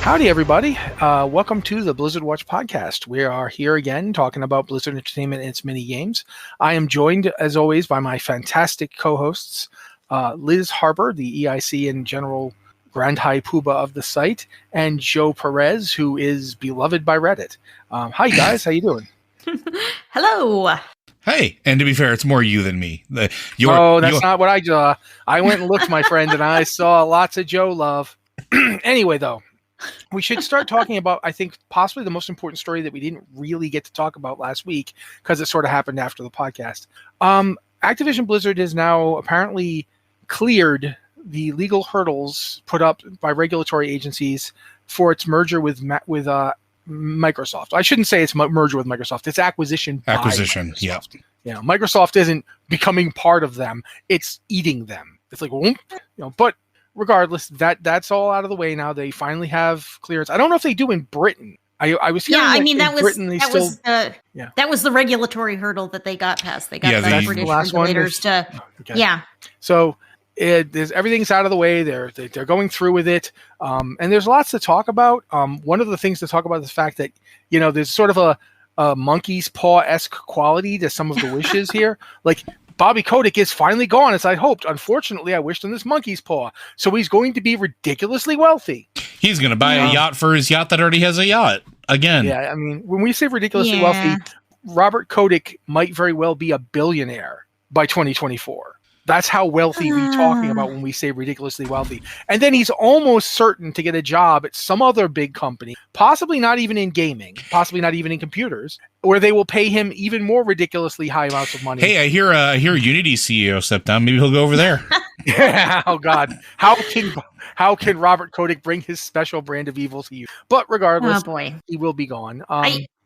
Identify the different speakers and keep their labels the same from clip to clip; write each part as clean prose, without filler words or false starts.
Speaker 1: Howdy, everybody. Welcome to the Blizzard Watch podcast. We are here again talking about Blizzard Entertainment and its mini games. I am joined, as always, by my fantastic co-hosts, Liz Harper, the EIC and General Grand High Poobah of the site, and Joe Perez, who is beloved by Reddit. Hi, guys. How you doing?
Speaker 2: Hello.
Speaker 3: Hey, and to be fair, it's more you than me.
Speaker 1: That's not what I saw. I went and looked, my friend, and I saw lots of Joe love. Anyway, though, we should start talking about, I think, possibly the most important story that we didn't really get to talk about last week because it sort of happened after the podcast. Activision Blizzard has now apparently cleared the legal hurdles put up by regulatory agencies for its merger with Microsoft. I shouldn't say it's merger with Microsoft. It's acquisition by Microsoft.
Speaker 3: Yeah.
Speaker 1: You know, Microsoft isn't becoming part of them. It's eating them. It's like, but regardless, that's all out of the way now. They finally have clearance. I don't know if they do in Britain. I was hearing that
Speaker 2: was the regulatory hurdle that they got past. They got the British regulators to.
Speaker 1: Okay. Yeah. So everything's out of the way. They're going through with it, and there's lots to talk about. One of the things to talk about is the fact that there's sort of a monkey's paw-esque quality to some of the wishes here. Like Bobby Kotick is finally gone, as I hoped. Unfortunately, I wished on this monkey's paw, so he's going to be ridiculously wealthy.
Speaker 3: He's going to buy a yacht for his yacht that already has a yacht again.
Speaker 1: Yeah, I mean, when we say ridiculously wealthy, Robert Kotick might very well be a billionaire by 2024. That's how wealthy we're talking about when we say ridiculously wealthy. And then he's almost certain to get a job at some other big company, possibly not even in gaming, possibly not even in computers, where they will pay him even more ridiculously high amounts of money.
Speaker 3: Hey, I hear Unity CEO stepped down. Maybe he'll go over there.
Speaker 1: Yeah, oh God. How can Robert Kotick bring his special brand of evil to you? But regardless, he will be gone.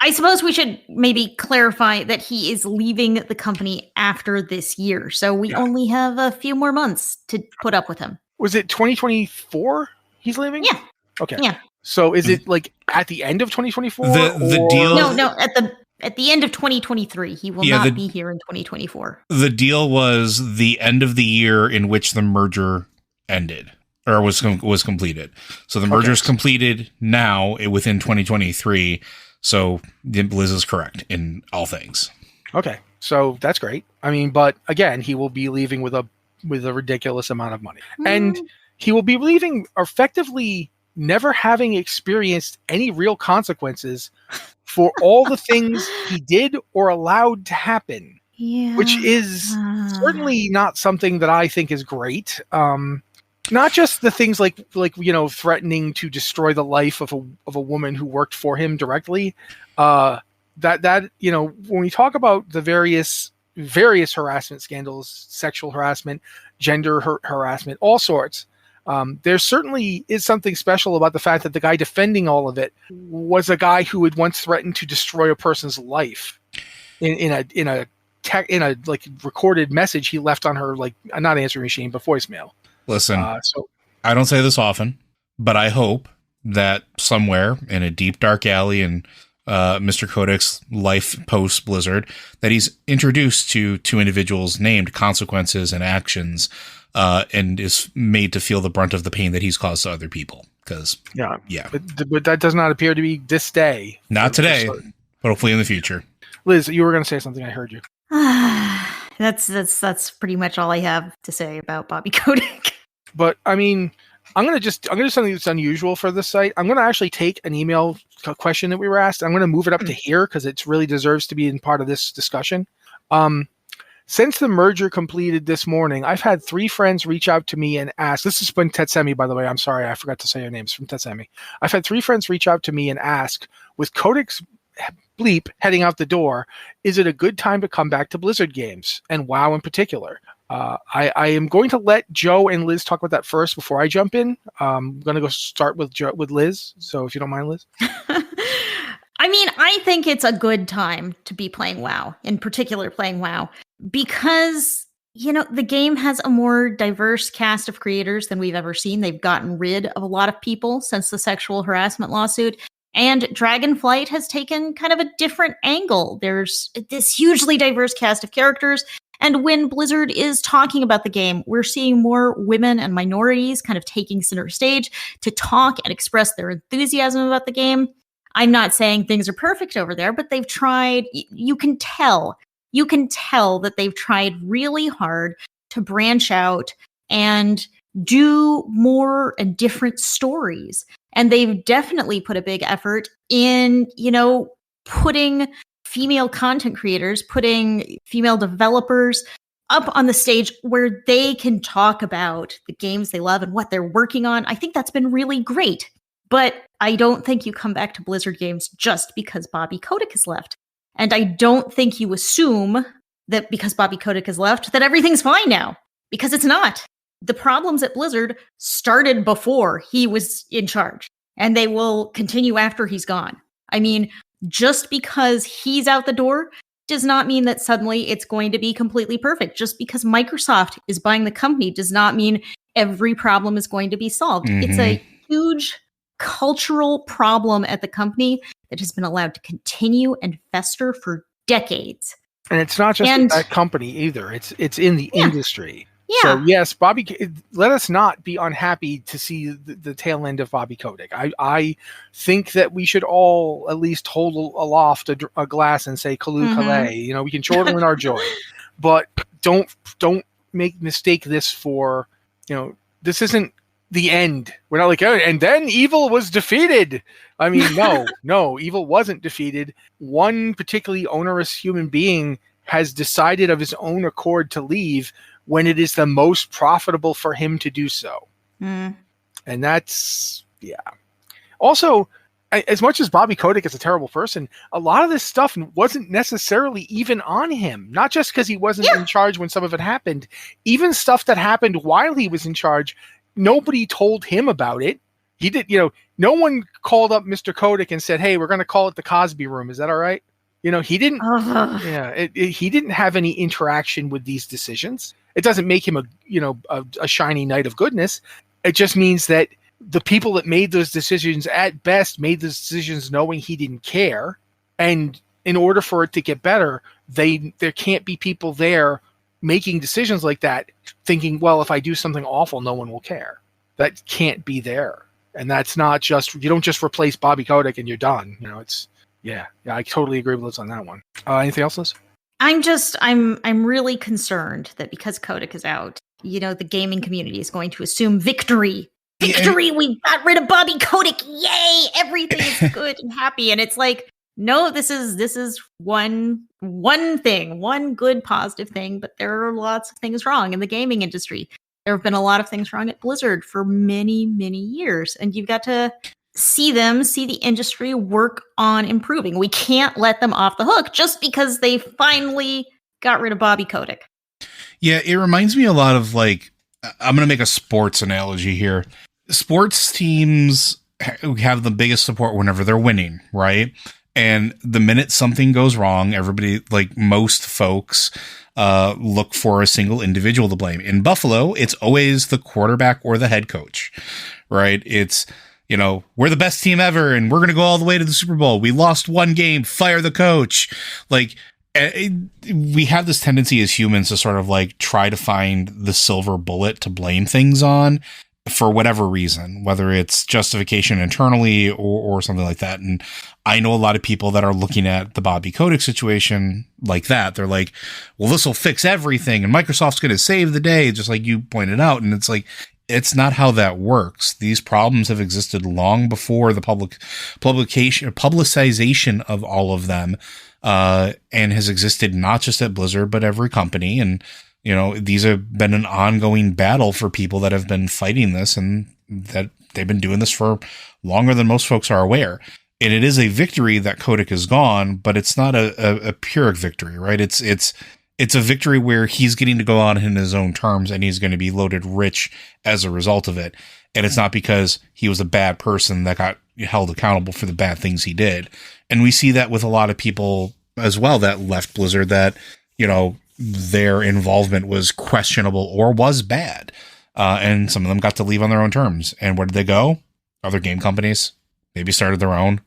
Speaker 2: I suppose we should maybe clarify that he is leaving the company after this year. So we only have a few more months to put up with him.
Speaker 1: Was it 2024 he's leaving?
Speaker 2: Yeah.
Speaker 1: Okay.
Speaker 2: Yeah.
Speaker 1: So is it like at the end of 2024?
Speaker 3: The deal?
Speaker 2: No, at the end of 2023. He will not be here in 2024.
Speaker 3: The deal was the end of the year in which the merger ended. Or was completed. So the merger is completed now within 2023. So Liz is correct in all things.
Speaker 1: Okay, so that's great. I mean, but again, he will be leaving with a ridiculous amount of money, and he will be leaving effectively never having experienced any real consequences for all the things he did or allowed to happen.
Speaker 2: Yeah.
Speaker 1: Which is certainly not something that I think is great. Not just the things like threatening to destroy the life of a woman who worked for him directly. That when we talk about the various harassment scandals, sexual harassment, gender harassment, all sorts, there certainly is something special about the fact that the guy defending all of it was a guy who had once threatened to destroy a person's life in a recorded message he left on her not answering machine but voicemail.
Speaker 3: Listen, I don't say this often, but I hope that somewhere in a deep, dark alley in Mr. Kotick's life post-Blizzard, that he's introduced to two individuals named Consequences and Actions, and is made to feel the brunt of the pain that he's caused to other people. Because,
Speaker 1: But that does not appear to be this day.
Speaker 3: Not today, but hopefully in the future.
Speaker 1: Liz, you were going to say something. I heard you.
Speaker 2: That's pretty much all I have to say about Bobby Kotick.
Speaker 1: But I mean, I'm gonna do something that's unusual for this site. I'm gonna actually take an email question that we were asked. I'm gonna move it up to here because it really deserves to be in part of this discussion. Since the merger completed this morning, I've had 3 friends reach out to me and ask. This is from Tetsemi, by the way. I'm sorry, I forgot to say your names. From Tetsemi. I've had 3 friends reach out to me and ask, with Kotick's bleep heading out the door, is it a good time to come back to Blizzard games, and WoW in particular? I am going to let Joe and Liz talk about that first before I jump in. I'm going to go start with Liz. So if you don't mind, Liz.
Speaker 2: I mean, I think it's a good time to be playing WoW, in particular playing WoW, because, the game has a more diverse cast of creators than we've ever seen. They've gotten rid of a lot of people since the sexual harassment lawsuit. And Dragonflight has taken kind of a different angle. There's this hugely diverse cast of characters. And when Blizzard is talking about the game, we're seeing more women and minorities kind of taking center stage to talk and express their enthusiasm about the game. I'm not saying things are perfect over there, but they've tried. You can tell that they've tried really hard to branch out and do more and different stories. And they've definitely put a big effort in, putting female content creators, putting female developers up on the stage where they can talk about the games they love and what they're working on. I think that's been really great. But I don't think you come back to Blizzard games just because Bobby Kotick has left. And I don't think you assume that because Bobby Kotick has left, that everything's fine now. Because it's not. The problems at Blizzard started before he was in charge. And they will continue after he's gone. I mean, just because he's out the door does not mean that suddenly it's going to be completely perfect. Just because Microsoft is buying the company does not mean every problem is going to be solved.
Speaker 3: Mm-hmm.
Speaker 2: It's a huge cultural problem at the company that has been allowed to continue and fester for decades.
Speaker 1: And it's not just that company either. It's in the industry.
Speaker 2: Yeah.
Speaker 1: So yes, Bobby, let us not be unhappy to see the tail end of Bobby Kotick. I think that we should all at least hold aloft a glass and say Kalu Kalay. We can chortle in our joy, but don't mistake this for, this isn't the end. We're not like, oh, and then evil was defeated. I mean, no, evil wasn't defeated. One particularly onerous human being has decided of his own accord to leave when it is the most profitable for him to do so. And that's, Also, as much as Bobby Kotick is a terrible person, a lot of this stuff wasn't necessarily even on him. Not just because he wasn't in charge when some of it happened. Even stuff that happened while he was in charge, nobody told him about it. He did, no one called up Mr. Kotick and said, hey, we're going to call it the Cosby Room. Is that all right? He didn't. He didn't have any interaction with these decisions. It doesn't make him a shiny knight of goodness. It just means that the people that made those decisions at best made those decisions knowing he didn't care. And in order for it to get better, there can't be people there making decisions like that, thinking, well, if I do something awful, no one will care. That can't be there. And that's not just, you don't just replace Bobby Kotick and you're done. Yeah, I totally agree with Liz on that one. Anything else, Liz?
Speaker 2: I'm really concerned that because Kotick is out, the gaming community is going to assume victory. Victory! We got rid of Bobby Kotick! Yay! Everything is good and happy. And it's like, no, this is one thing, one good positive thing, but there are lots of things wrong in the gaming industry. There have been a lot of things wrong at Blizzard for many, many years, and you've got to see the industry work on improving. We can't let them off the hook just because they finally got rid of Bobby Kotick.
Speaker 3: Yeah, it reminds me a lot of I'm going to make a sports analogy here. Sports teams have the biggest support whenever they're winning, right? And the minute something goes wrong, everybody, most folks, look for a single individual to blame. In Buffalo, it's always the quarterback or the head coach, right? It's, we're the best team ever and we're going to go all the way to the Super Bowl. We lost one game, fire the coach. We have this tendency as humans to sort of try to find the silver bullet to blame things on for whatever reason, whether it's justification internally or something like that. And I know a lot of people that are looking at the Bobby Kotick situation like that. They're like, well, this will fix everything and Microsoft's going to save the day, just like you pointed out. And it's it's not how that works. These problems have existed long before the publicization of all of them, and has existed not just at Blizzard, but every company. And, these have been an ongoing battle for people that have been fighting this and that they've been doing this for longer than most folks are aware. And it is a victory that Kotick is gone, but it's not a Pyrrhic victory, right? It's a victory where he's getting to go on in his own terms and he's going to be loaded rich as a result of it. And it's not because he was a bad person that got held accountable for the bad things he did. And we see that with a lot of people as well that left Blizzard that, their involvement was questionable or was bad. And some of them got to leave on their own terms. And where did they go? Other game companies, maybe started their own.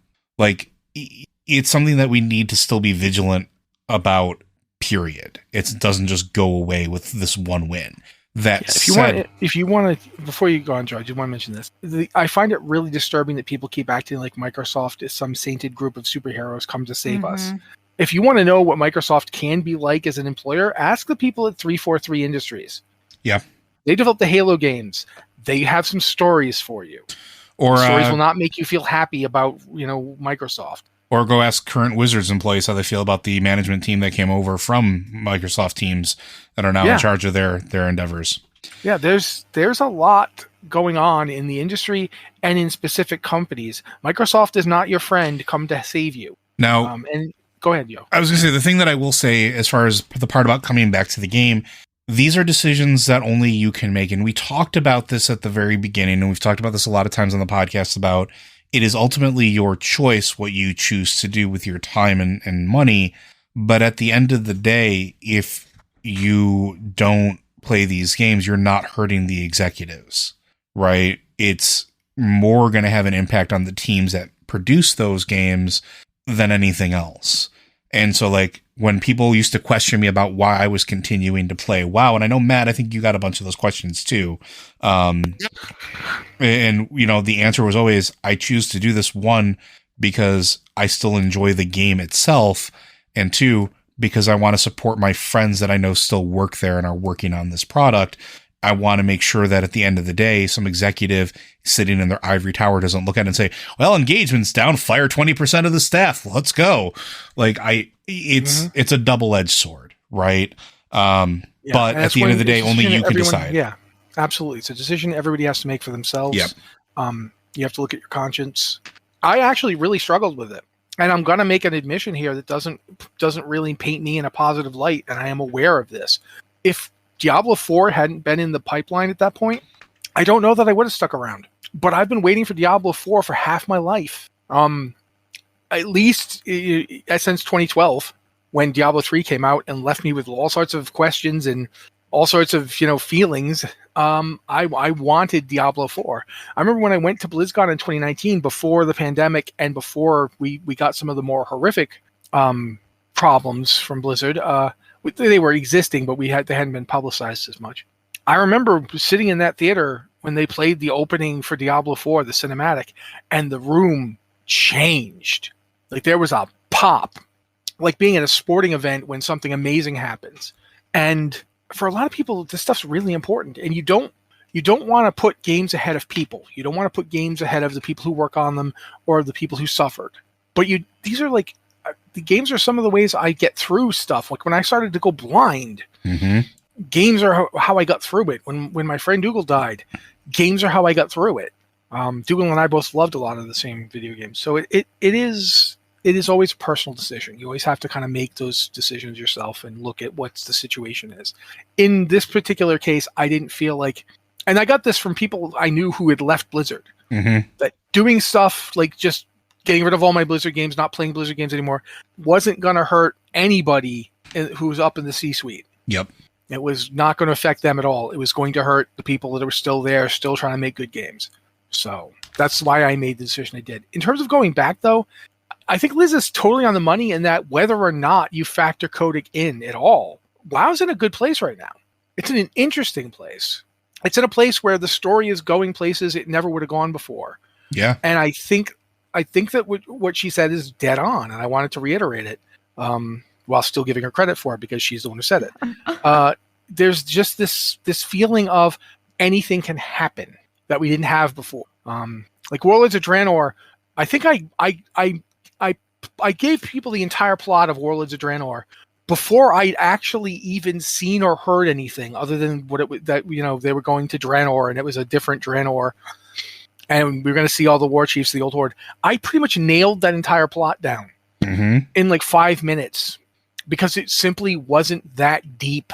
Speaker 3: It's something that we need to still be vigilant about period. It doesn't just go away with this one win. That
Speaker 1: if you want to, before you go on, George, I want to mention this. I find it really disturbing that people keep acting like Microsoft is some sainted group of superheroes come to save us. If you want to know what Microsoft can be like as an employer, ask the people at 343 Industries.
Speaker 3: Yeah.
Speaker 1: They develop the Halo games. They have some stories for you.
Speaker 3: Or
Speaker 1: the stories will not make you feel happy about, Microsoft.
Speaker 3: Or go ask current Wizards employees how they feel about the management team that came over from Microsoft teams that are now in charge of their endeavors. Yeah,
Speaker 1: there's a lot going on in the industry and in specific companies. Microsoft is not your friend come to save you.
Speaker 3: Now,
Speaker 1: and go ahead, Yo.
Speaker 3: I was going to say, the thing that I will say as far as the part about coming back to the game, these are decisions that only you can make. And we talked about this at the very beginning, and we've talked about this a lot of times on the podcast about it is ultimately your choice what you choose to do with your time and money. But at the end of the day, if you don't play these games, you're not hurting the executives, right? It's more going to have an impact on the teams that produce those games than anything else. And so, like, when people used to question me about why I was continuing to play WoW, and I know, Matt, I think you got a bunch of those questions too. And, the answer was always, I choose to do this, one, because I still enjoy the game itself, and two, because I want to support my friends that I know still work there and are working on this product. I want to make sure that at the end of the day, some executive sitting in their ivory tower doesn't look at it and say, well, engagement's down, fire 20% of the staff. Let's go. Like it's a double-edged sword, right? But at the end of the day, only you can decide.
Speaker 1: Yeah, absolutely. It's a decision everybody has to make for themselves.
Speaker 3: Yep.
Speaker 1: You have to look at your conscience. I actually really struggled with it. And I'm going to make an admission here that doesn't really paint me in a positive light, and I am aware of this. If Diablo 4 hadn't been in the pipeline at that point, I don't know that I would have stuck around. But I've been waiting for Diablo 4 for half my life. At least since 2012, when Diablo 3 came out and left me with all sorts of questions and all sorts of feelings. I wanted Diablo 4. I remember when I went to BlizzCon in 2019, before the pandemic and before we got some of the more horrific problems from Blizzard. They were existing, but they hadn't been publicized as much. I remember sitting in that theater when they played the opening for Diablo 4, the cinematic, and the room changed. Like there was a pop, like being at a sporting event when something amazing happens. And for a lot of people, this stuff's really important. And you don't want to put games ahead of people. You don't want to put games ahead of the people who work on them or the people who suffered. But these are like, the games are some of the ways I get through stuff. Like when I started to go blind, games are how I got through it. When my friend Dougal died, games are how I got through it. Dougal and I both loved a lot of the same video games. So it is always a personal decision. You always have to kind of make those decisions yourself and look at what the situation is. In this particular case, I didn't feel like, and I got this from people I knew who had left Blizzard, that doing stuff like just getting rid of all my Blizzard games, not playing Blizzard games anymore, wasn't going to hurt anybody who was up in the C-suite.
Speaker 3: Yep.
Speaker 1: It was not going to affect them at all. It was going to hurt the people that were still there, still trying to make good games. So that's why I made the decision I did. In terms of going back, though, I think Liz is totally on the money in that whether or not you factor codec in at all, WoW's in a good place right now. It's in an interesting place. It's in a place where the story is going places it never would have gone before.
Speaker 3: Yeah.
Speaker 1: And I think that what she said is dead on, and I wanted to reiterate it while still giving her credit for it because she's the one who said it. There's just this feeling of anything can happen that we didn't have before. Like Warlords of Draenor, I think I gave people the entire plot of Warlords of Draenor before I'd actually even seen or heard anything other than they were going to Draenor and it was a different Draenor. And we were going to see all the war chiefs of the Old Horde. I pretty much nailed that entire plot down in like 5 minutes because it simply wasn't that deep.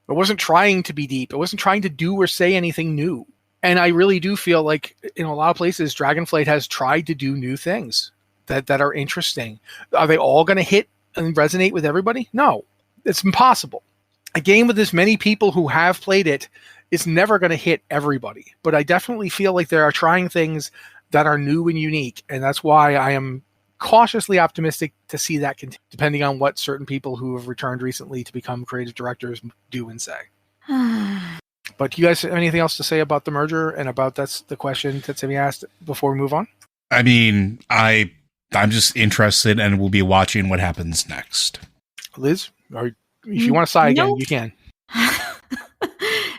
Speaker 1: It wasn't trying to be deep. It wasn't trying to do or say anything new. And I really do feel like in a lot of places, Dragonflight has tried to do new things that are interesting. Are they all going to hit and resonate with everybody? No, it's impossible. A game with as many people who have played it is never going to hit everybody. But I definitely feel like they are trying things that are new and unique. And that's why I am cautiously optimistic to see that continue, depending on what certain people who have returned recently to become creative directors do and say. But do you guys have anything else to say about the merger and about that's the question that Timmy asked before we move on?
Speaker 3: I mean, I'm just interested and we'll be watching what happens next.
Speaker 1: Liz, or if you want to sigh again,
Speaker 2: Nope.
Speaker 1: you can.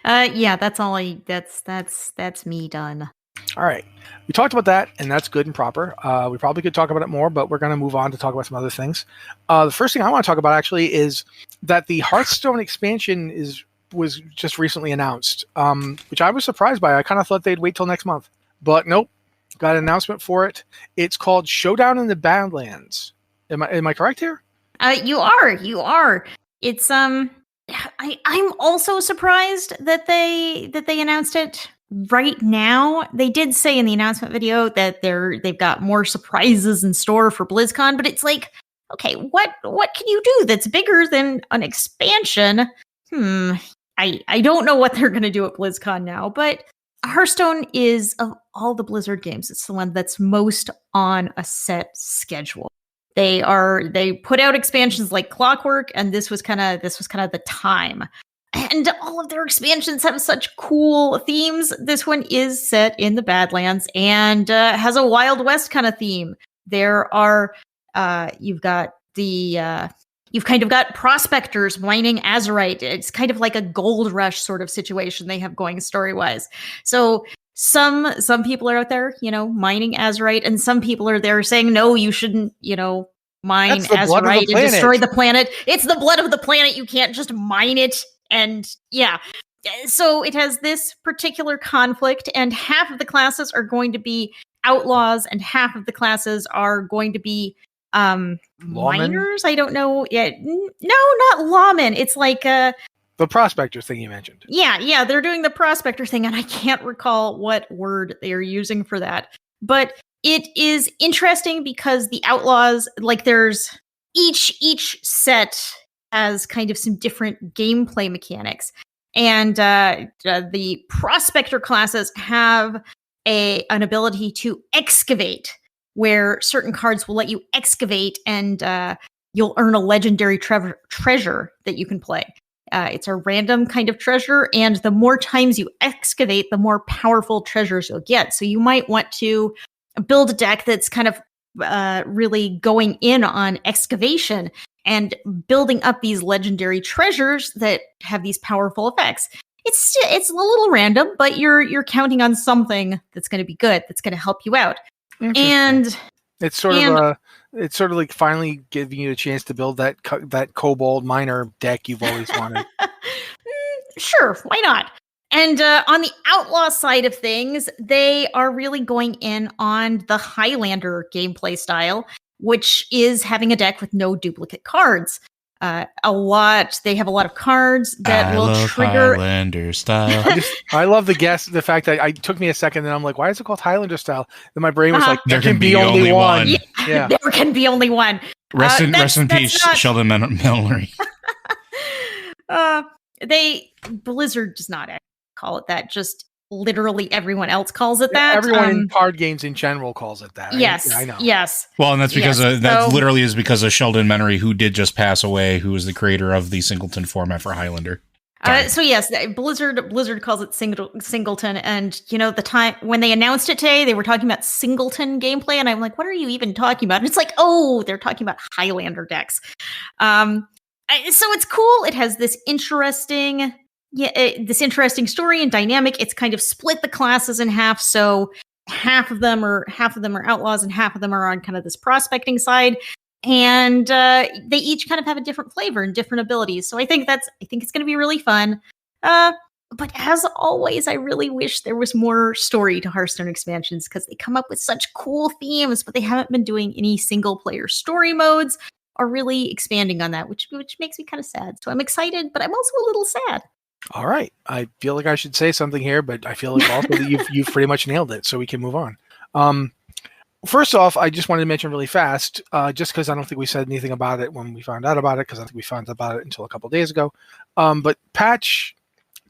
Speaker 2: Yeah, that's all that's me done.
Speaker 1: All right. We talked about that, and that's good and proper. We probably could talk about it more, but we're going to move on to talk about some other things. The first thing I want to talk about actually is that the Hearthstone expansion was just recently announced, which I was surprised by. I kind of thought they'd wait till next month, but nope. Got an announcement for it. It's called Showdown in the Badlands. Am I correct here?
Speaker 2: You are. It's I'm also surprised that they announced it right now. They did say in the announcement video that they've got more surprises in store for BlizzCon, but it's like, okay, what can you do that's bigger than an expansion? I don't know what they're going to do at BlizzCon now, but Hearthstone is, of all the Blizzard games, it's the one that's most on a set schedule. They put out expansions like clockwork, and this was kind of the time. And all of their expansions have such cool themes. This one is set in the Badlands and has a Wild West kind of theme. There are you've kind of got prospectors mining azurite. It's kind of like a gold rush sort of situation they have going story-wise. So some people are out there, mining azurite, and some people are there saying, no, you shouldn't, mine azurite and destroy the planet. It's the blood of the planet. You can't just mine it. And yeah, so it has this particular conflict, and half of the classes are going to be outlaws, and half of the classes are going to be miners. I don't know yet. No, not lawmen. It's like the
Speaker 1: prospector thing you mentioned.
Speaker 2: Yeah, they're doing the prospector thing, and I can't recall what word they are using for that. But it is interesting because the outlaws, like, there's each set has kind of some different gameplay mechanics, and the prospector classes have an ability to excavate, where certain cards will let you excavate, and you'll earn a legendary treasure that you can play. It's a random kind of treasure, and the more times you excavate, the more powerful treasures you'll get. So you might want to build a deck that's kind of really going in on excavation and building up these legendary treasures that have these powerful effects. It's a little random, but you're counting on something that's going to be good, that's going to help you out. And
Speaker 1: it's sort of like finally giving you a chance to build that kobold miner deck you've always wanted.
Speaker 2: Sure, why not? And on the outlaw side of things, they are really going in on the Highlander gameplay style, which is having a deck with no duplicate cards. They have a lot of cards that will trigger
Speaker 3: Highlander style.
Speaker 1: I love the fact that it took me a second, and I'm like, why is it called Highlander style? Then my brain was like, there can be only one. Yeah.
Speaker 2: There can be only one.
Speaker 3: Rest in peace, Sheldon Mallory.
Speaker 2: Blizzard does not call it that. Just literally everyone else calls it that.
Speaker 1: Everyone in card games in general calls it that.
Speaker 2: Yes,
Speaker 1: I know.
Speaker 2: Yes.
Speaker 3: Well, and that's because literally is because of Sheldon Menery, who did just pass away, who was the creator of the Singleton format for Highlander.
Speaker 2: So yes, Blizzard calls it Singleton, and the time when they announced it today, they were talking about Singleton gameplay, and I'm like, what are you even talking about? And it's like, oh, they're talking about Highlander decks. So it's cool. It has this interesting story and dynamic. It's kind of split the classes in half, so half of them are outlaws and half of them are on kind of this prospecting side, and they each kind of have a different flavor and different abilities. So I think it's going to be really fun. But as always, I really wish there was more story to Hearthstone expansions, because they come up with such cool themes, but they haven't been doing any single player story modes or really expanding on that, which makes me kind of sad. So I'm excited, but I'm also a little sad.
Speaker 1: All right. I feel like I should say something here, but I feel like also that you've pretty much nailed it, so we can move on. First off, I just wanted to mention really fast, just because I don't think we said anything about it when we found out about it, because I don't think we found out about it until a couple days ago. But patch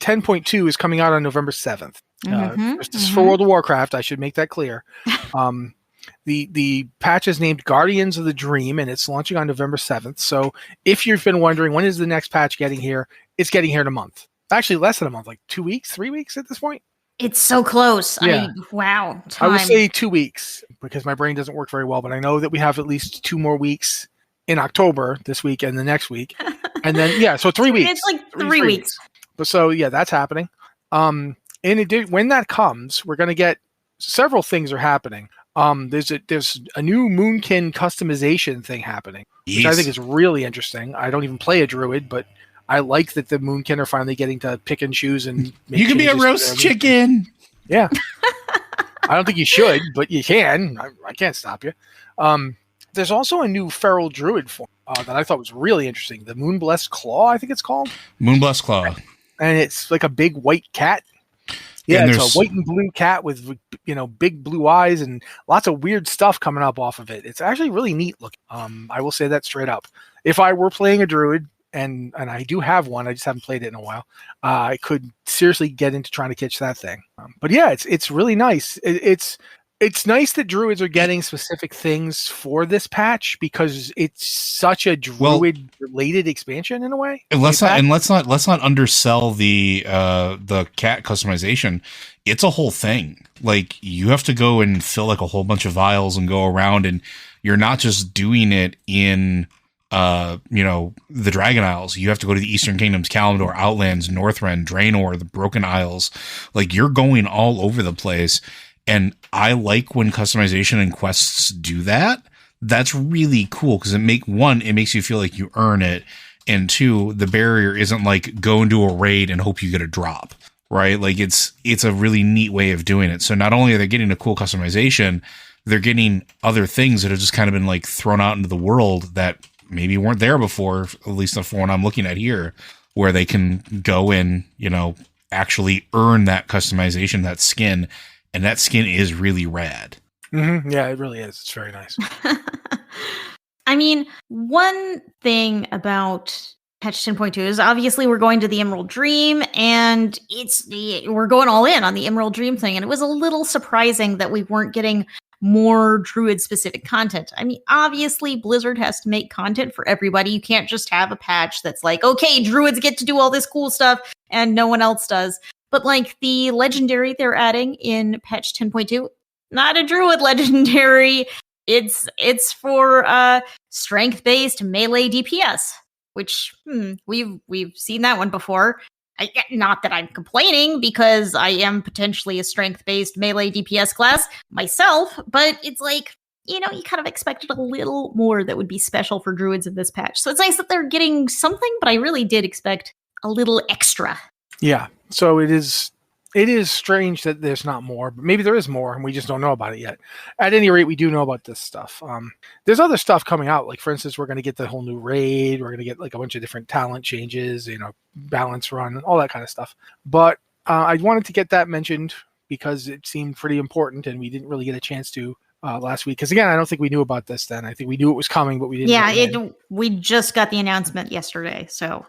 Speaker 1: 10.2 is coming out on November 7th. This is for World of Warcraft. I should make that clear. The patch is named Guardians of the Dream, and it's launching on November 7th. So if you've been wondering when is the next patch getting here, it's getting here in a month. Actually, less than a month, like 2 weeks, 3 weeks at this point.
Speaker 2: It's so close.
Speaker 1: Yeah.
Speaker 2: Wow.
Speaker 1: I would say 2 weeks because my brain doesn't work very well, but I know that we have at least 2 more weeks in October, this week and the next week. And then, so 3 weeks.
Speaker 2: It's like 3 weeks.
Speaker 1: But so, that's happening. In addition, when that comes, we're going to get several things are happening. There's a new Moonkin customization thing happening, which I think is really interesting. I don't even play a druid, but I like that the Moonkin are finally getting to pick and choose and make
Speaker 3: you can be a roast chicken.
Speaker 1: Yeah. I don't think you should, but you can. I can't stop you. There's also a new feral druid form that I thought was really interesting. The Moonblessed Claw, I think it's called.
Speaker 3: Moonblessed Claw.
Speaker 1: And it's like a big white cat. Yeah, it's a white and blue cat with big blue eyes and lots of weird stuff coming up off of it. It's actually really neat looking. I will say that straight up. If I were playing a druid, and I do have one, I just haven't played it in a while, I could seriously get into trying to catch that thing. But yeah, it's really nice. It's nice that druids are getting specific things for this patch because it's such a druid related expansion in a way.
Speaker 3: And let's not undersell the cat customization. It's a whole thing. Like you have to go and fill like a whole bunch of vials and go around, and you're not just doing it in the Dragon Isles. You have to go to the Eastern Kingdoms, Kalimdor, Outlands, Northrend, Draenor, the Broken Isles. Like you're going all over the place. And I like when customization and quests do that. That's really cool because it makes you feel like you earn it. And 2, the barrier isn't like go into a raid and hope you get a drop, right? Like it's a really neat way of doing it. So not only are they getting a cool customization, they're getting other things that have just kind of been like thrown out into the world that maybe weren't there before, at least the one I'm looking at here, where they can go and, actually earn that customization, that skin. And that skin is really rad.
Speaker 1: Mm-hmm. Yeah, it really is. It's very nice.
Speaker 2: I mean, one thing about patch 10.2 is obviously we're going to the Emerald Dream, and we're going all in on the Emerald Dream thing. And it was a little surprising that we weren't getting more druid-specific content. I mean, obviously, Blizzard has to make content for everybody. You can't just have a patch that's like, okay, druids get to do all this cool stuff, and no one else does. But like the legendary they're adding in patch 10.2, not a druid legendary. It's for strength-based melee DPS, which we've seen that one before. Not that I'm complaining because I am potentially a strength-based melee DPS class myself, but it's like, you kind of expected a little more that would be special for druids in this patch. So it's nice that they're getting something, but I really did expect a little extra.
Speaker 1: Yeah. So it is strange that there's not more, but maybe there is more and we just don't know about it yet. At any rate, we do know about this stuff. There's other stuff coming out. Like, for instance, we're going to get the whole new raid. We're going to get like a bunch of different talent changes, balance run, all that kind of stuff. But I wanted to get that mentioned because it seemed pretty important and we didn't really get a chance to last week. Because again, I don't think we knew about this then. I think we knew it was coming, but we didn't.
Speaker 2: Yeah, we just got the announcement yesterday. So.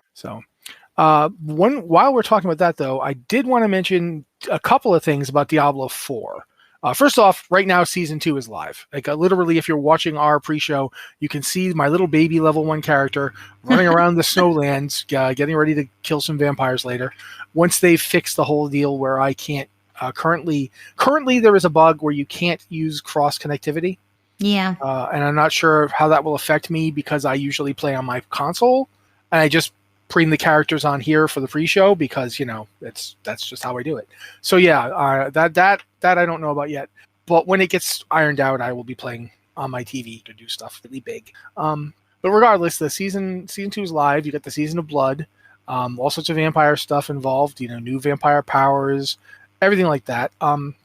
Speaker 1: While we're talking about that, though, I did want to mention a couple of things about Diablo 4. First off, right now, Season 2 is live. Like, literally, if you're watching our pre-show, you can see my little baby level 1 character running around the snowlands, getting ready to kill some vampires later. Once they've fixed the whole deal where I can't, currently there is a bug where you can't use cross-connectivity.
Speaker 2: Yeah.
Speaker 1: And I'm not sure how that will affect me because I usually play on my console, and I just bring the characters on here for the pre-show because that's just how I do it. So yeah, that I don't know about yet, but when it gets ironed out, I will be playing on my TV to do stuff really big. But regardless, the season 2 is live. You got the Season of Blood, all sorts of vampire stuff involved. New vampire powers, everything like that.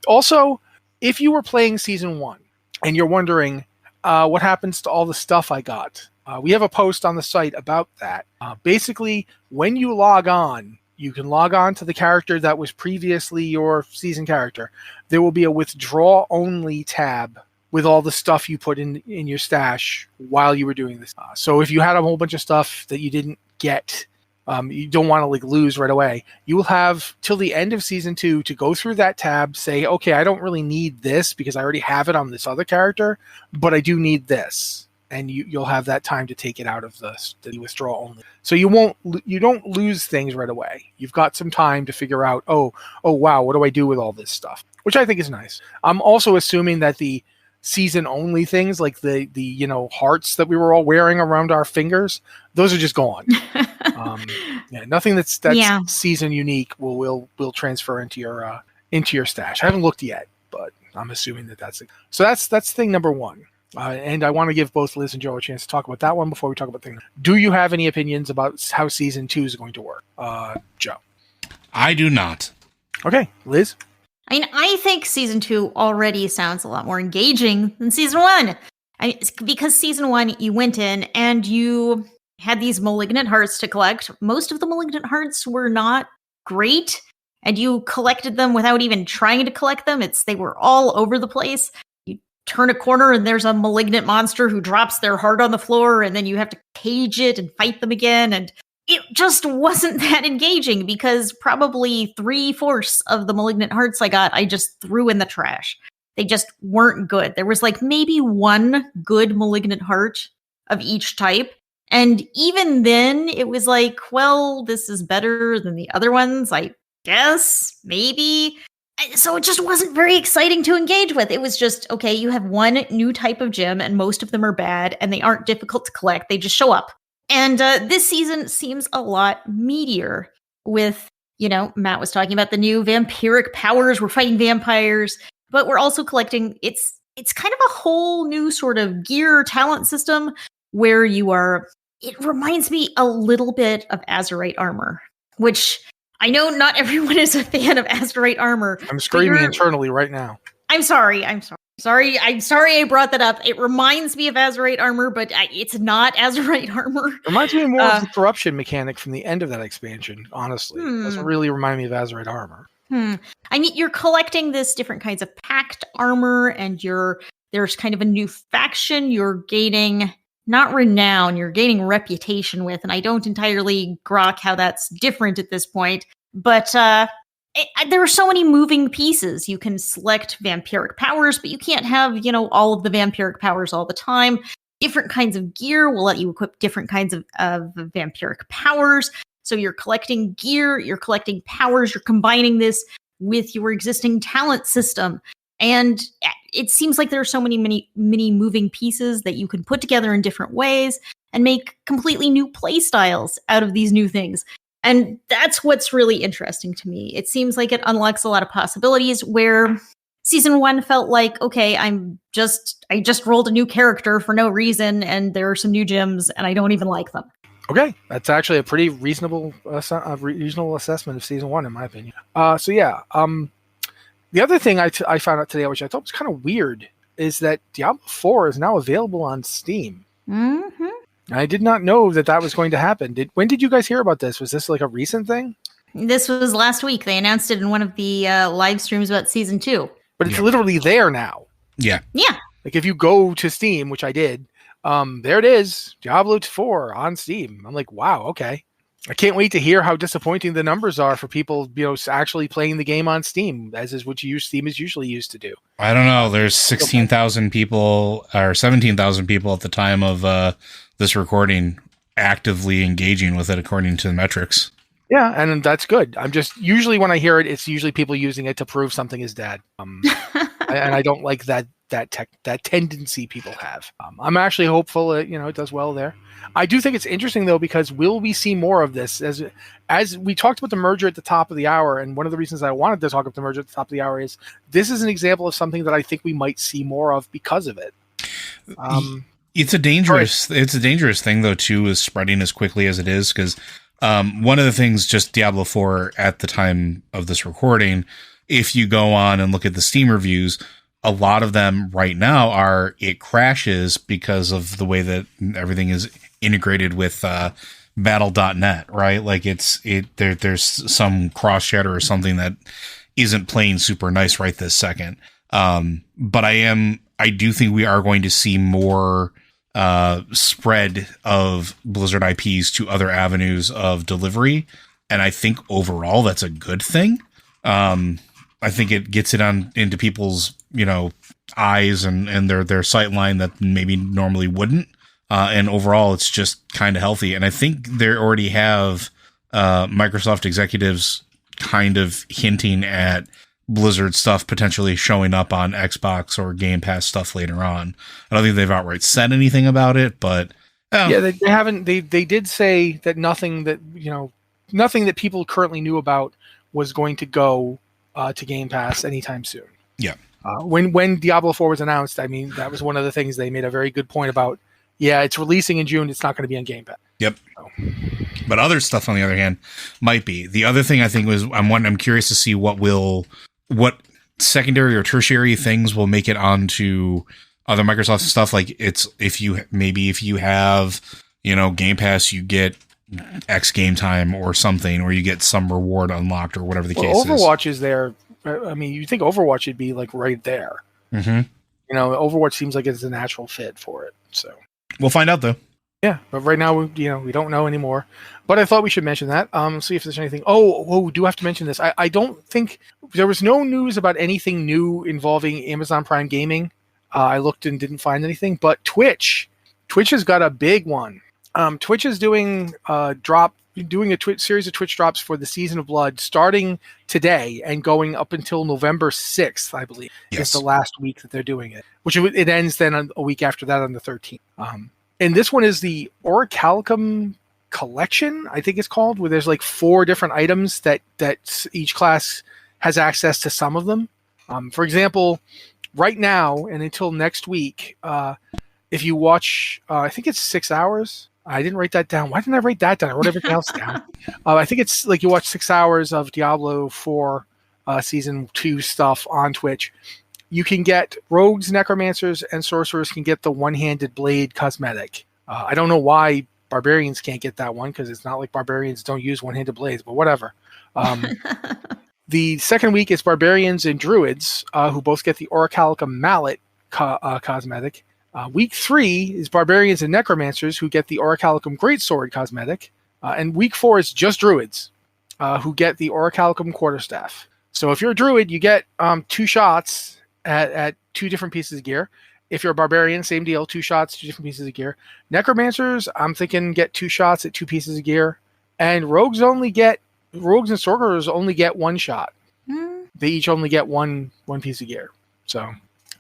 Speaker 1: Also, if you were playing Season 1 and you're wondering what happens to all the stuff I got. We have a post on the site about that. Basically, when you log on, you can log on to the character that was previously your season character. There will be a withdraw only tab with all the stuff you put in your stash while you were doing this. So if you had a whole bunch of stuff that you didn't get You don't want to like lose right away. You will have till the end of season 2 to go through that tab, say, okay, I don't really need this because I already have it on this other character, but I do need this. And you'll have that time to take it out of the withdraw only. So you don't lose things right away. You've got some time to figure out, oh wow, what do I do with all this stuff? Which I think is nice. I'm also assuming that the season only things like the hearts that we were all wearing around our fingers, those are just gone. Nothing that's season unique will transfer into your stash. I haven't looked yet, but I'm assuming that's it. So that's thing number 1. And I want to give both Liz and Joe a chance to talk about that one before we talk about thing. Do you have any opinions about how season 2 is going to work, Joe?
Speaker 3: I do not.
Speaker 1: Okay, Liz.
Speaker 2: I mean, I think season 2 already sounds a lot more engaging than season 1. Because season 1, you went in and you had these malignant hearts to collect. Most of the malignant hearts were not great, and you collected them without even trying to collect them. They were all over the place. You turn a corner and there's a malignant monster who drops their heart on the floor, and then you have to cage it and fight them again. And it just wasn't that engaging because probably 3/4 of the malignant hearts I got, I just threw in the trash. They just weren't good. There was like maybe one good malignant heart of each type. And even then it was like, well, this is better than the other ones, I guess, maybe. So it just wasn't very exciting to engage with. It was just, okay, you have one new type of gem and most of them are bad and they aren't difficult to collect. They just show up. And this season seems a lot meatier with, Matt was talking about the new vampiric powers. We're fighting vampires, but we're also collecting. It's kind of a whole new sort of gear talent system where it reminds me a little bit of Azurite armor, which I know not everyone is a fan of Azurite armor.
Speaker 1: I'm screaming internally right now.
Speaker 2: I'm sorry I brought that up. It reminds me of Azurite armor, but it's not Azurite armor.
Speaker 1: It reminds me more of the corruption mechanic from the end of that expansion, honestly. It doesn't really remind me of Azurite armor.
Speaker 2: I mean, you're collecting this different kinds of pact armor, and there's kind of a new faction you're gaining, not renown, you're gaining reputation with, and I don't entirely grok how that's different at this point, but there are so many moving pieces. You can select vampiric powers, but you can't have, all of the vampiric powers all the time. Different kinds of gear will let you equip different kinds of vampiric powers. So you're collecting gear, you're collecting powers, you're combining this with your existing talent system. And it seems like there are so many moving pieces that you can put together in different ways and make completely new play styles out of these new things. And that's what's really interesting to me. It seems like it unlocks a lot of possibilities where season 1 felt like, okay, I just rolled a new character for no reason, and there are some new gems, and I don't even like them.
Speaker 1: Okay, that's actually a pretty reasonable assessment of season 1, in my opinion. The other thing I found out today, which I thought was kind of weird, is that Diablo 4 is now available on Steam.
Speaker 2: Mm-hmm.
Speaker 1: I did not know that was going to happen. When did you guys hear about this? Was this like a recent thing?
Speaker 2: This was last week. They announced it in one of the live streams about season 2.
Speaker 1: But it's literally there now.
Speaker 3: Yeah.
Speaker 2: Yeah.
Speaker 1: Like if you go to Steam, which I did, there it is, Diablo 4 on Steam. I'm like, wow, okay. I can't wait to hear how disappointing the numbers are for people, actually playing the game on Steam, as is what Steam is usually used to do.
Speaker 3: I don't know. There's 16,000 people or 17,000 people at the time of this recording actively engaging with it, according to the metrics.
Speaker 1: Yeah, and that's good. I'm just usually when I hear it, it's usually people using it to prove something is dead. And I don't like that tendency people have. I'm actually hopeful that it does well there. I do think it's interesting though, because will we see more of this as we talked about the merger at the top of the hour, and one of the reasons I wanted to talk about the merger at the top of the hour is this is an example of something that I think we might see more of because of it.
Speaker 3: It's a dangerous thing though too, is spreading as quickly as it is, because one of the things, just Diablo 4 at the time of this recording, if you go on and look at the Steam reviews, a lot of them right now it crashes because of the way that everything is integrated with battle.net, right? Like there's some cross shatter or something that isn't playing super nice right this second. But I do think we are going to see more spread of Blizzard IPs to other avenues of delivery. And I think overall that's a good thing. I think it gets it into people's, eyes and their sight line that maybe normally wouldn't. And overall it's just kind of healthy. And I think they already have Microsoft executives kind of hinting at Blizzard stuff potentially showing up on Xbox or Game Pass stuff later on. I don't think they've outright said anything about it, but
Speaker 1: they haven't. They did say that nothing that people currently knew about was going to go to Game Pass anytime soon.
Speaker 3: Yeah.
Speaker 1: When Diablo 4 was announced, I mean, that was one of the things they made a very good point about. Yeah, it's releasing in June. It's not going to be on Game Pass.
Speaker 3: Yep. So. But other stuff, on the other hand, might be. The other thing I think was I'm curious to see what secondary or tertiary things will make it onto other Microsoft stuff. Like if you have, Game Pass, you get X game time or something, or you get some reward unlocked or whatever the case is.
Speaker 1: Overwatch is there. I mean, you think Overwatch should be like right there.
Speaker 3: Mm-hmm.
Speaker 1: Overwatch seems like it's a natural fit for it. So
Speaker 3: we'll find out though.
Speaker 1: Yeah, but right now, we don't know anymore. But I thought we should mention that. See if there's anything. We do have to mention this. I don't think there was no news about anything new involving Amazon Prime Gaming. I looked and didn't find anything. But Twitch has got a big one. Twitch is doing a series of Twitch drops for the Season of Blood starting today and going up until November 6th, I believe.
Speaker 3: Yes.
Speaker 1: Is the last week that they're doing it. Which it ends then a week after that on the 13th. And this one is the Orichalcum Collection, I think it's called, where there's like 4 different items that each class has access to some of them. For example, right now and until next week, if you watch, I think it's 6 hours. I didn't write that down. Why didn't I write that down? I wrote everything else down. I think it's like you watch 6 hours of Diablo 4 Season 2 stuff on Twitch. You can get rogues, necromancers, and sorcerers can get the one-handed blade cosmetic. I don't know why barbarians can't get that one, because it's not like barbarians don't use one-handed blades, but whatever. The second week is barbarians and druids, who both get the Orichalcum mallet cosmetic. Week 3 is barbarians and necromancers, who get the Orichalcum greatsword cosmetic. And week 4 is just druids, who get the Orichalcum quarterstaff. So if you're a druid, you get 2 shots at 2 different pieces of gear. If you're a barbarian, same deal, 2 shots, 2 different pieces of gear. Necromancers, I'm thinking get 2 shots at 2 pieces of gear. And rogues and sorcerers only get 1 shot. They each only get one piece of gear. So,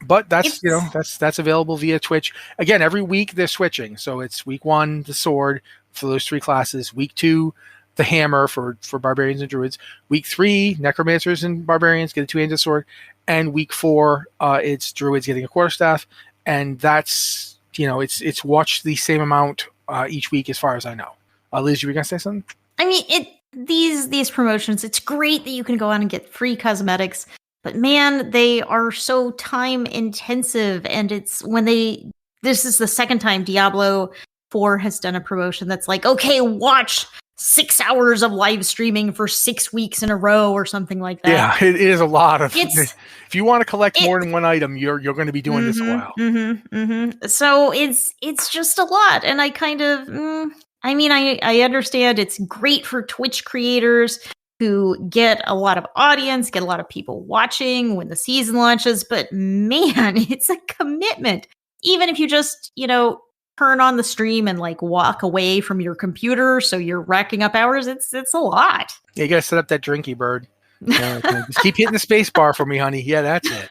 Speaker 1: but that's that's available via Twitch. Again, every week they're switching. So it's week 1 the sword for those 3 classes. Week 2 the hammer for barbarians and druids. Week 3 necromancers and barbarians get a 2-handed sword. And week 4, it's druids getting a quarterstaff, and that's it's watched the same amount each week, as far as I know. Liz, you were gonna say something?
Speaker 2: I mean, these promotions. It's great that you can go on and get free cosmetics, but man, they are so time intensive, and it's this is the second time Diablo 4 has done a promotion that's like, okay, watch 6 hours of live streaming for 6 weeks in a row or something like that.
Speaker 1: Yeah, it is a lot of. If you want to collect more than one item, you're going to be doing this a while.
Speaker 2: So it's just a lot, and I kind of, I understand it's great for Twitch creators who get a lot of audience, get a lot of people watching when the season launches, but man, it's a commitment. Even if you just turn on the stream and like walk away from your computer, so you're racking up hours. It's a lot.
Speaker 1: Yeah, you gotta set up that drinky bird. Just keep hitting the space bar for me, honey. Yeah, that's it.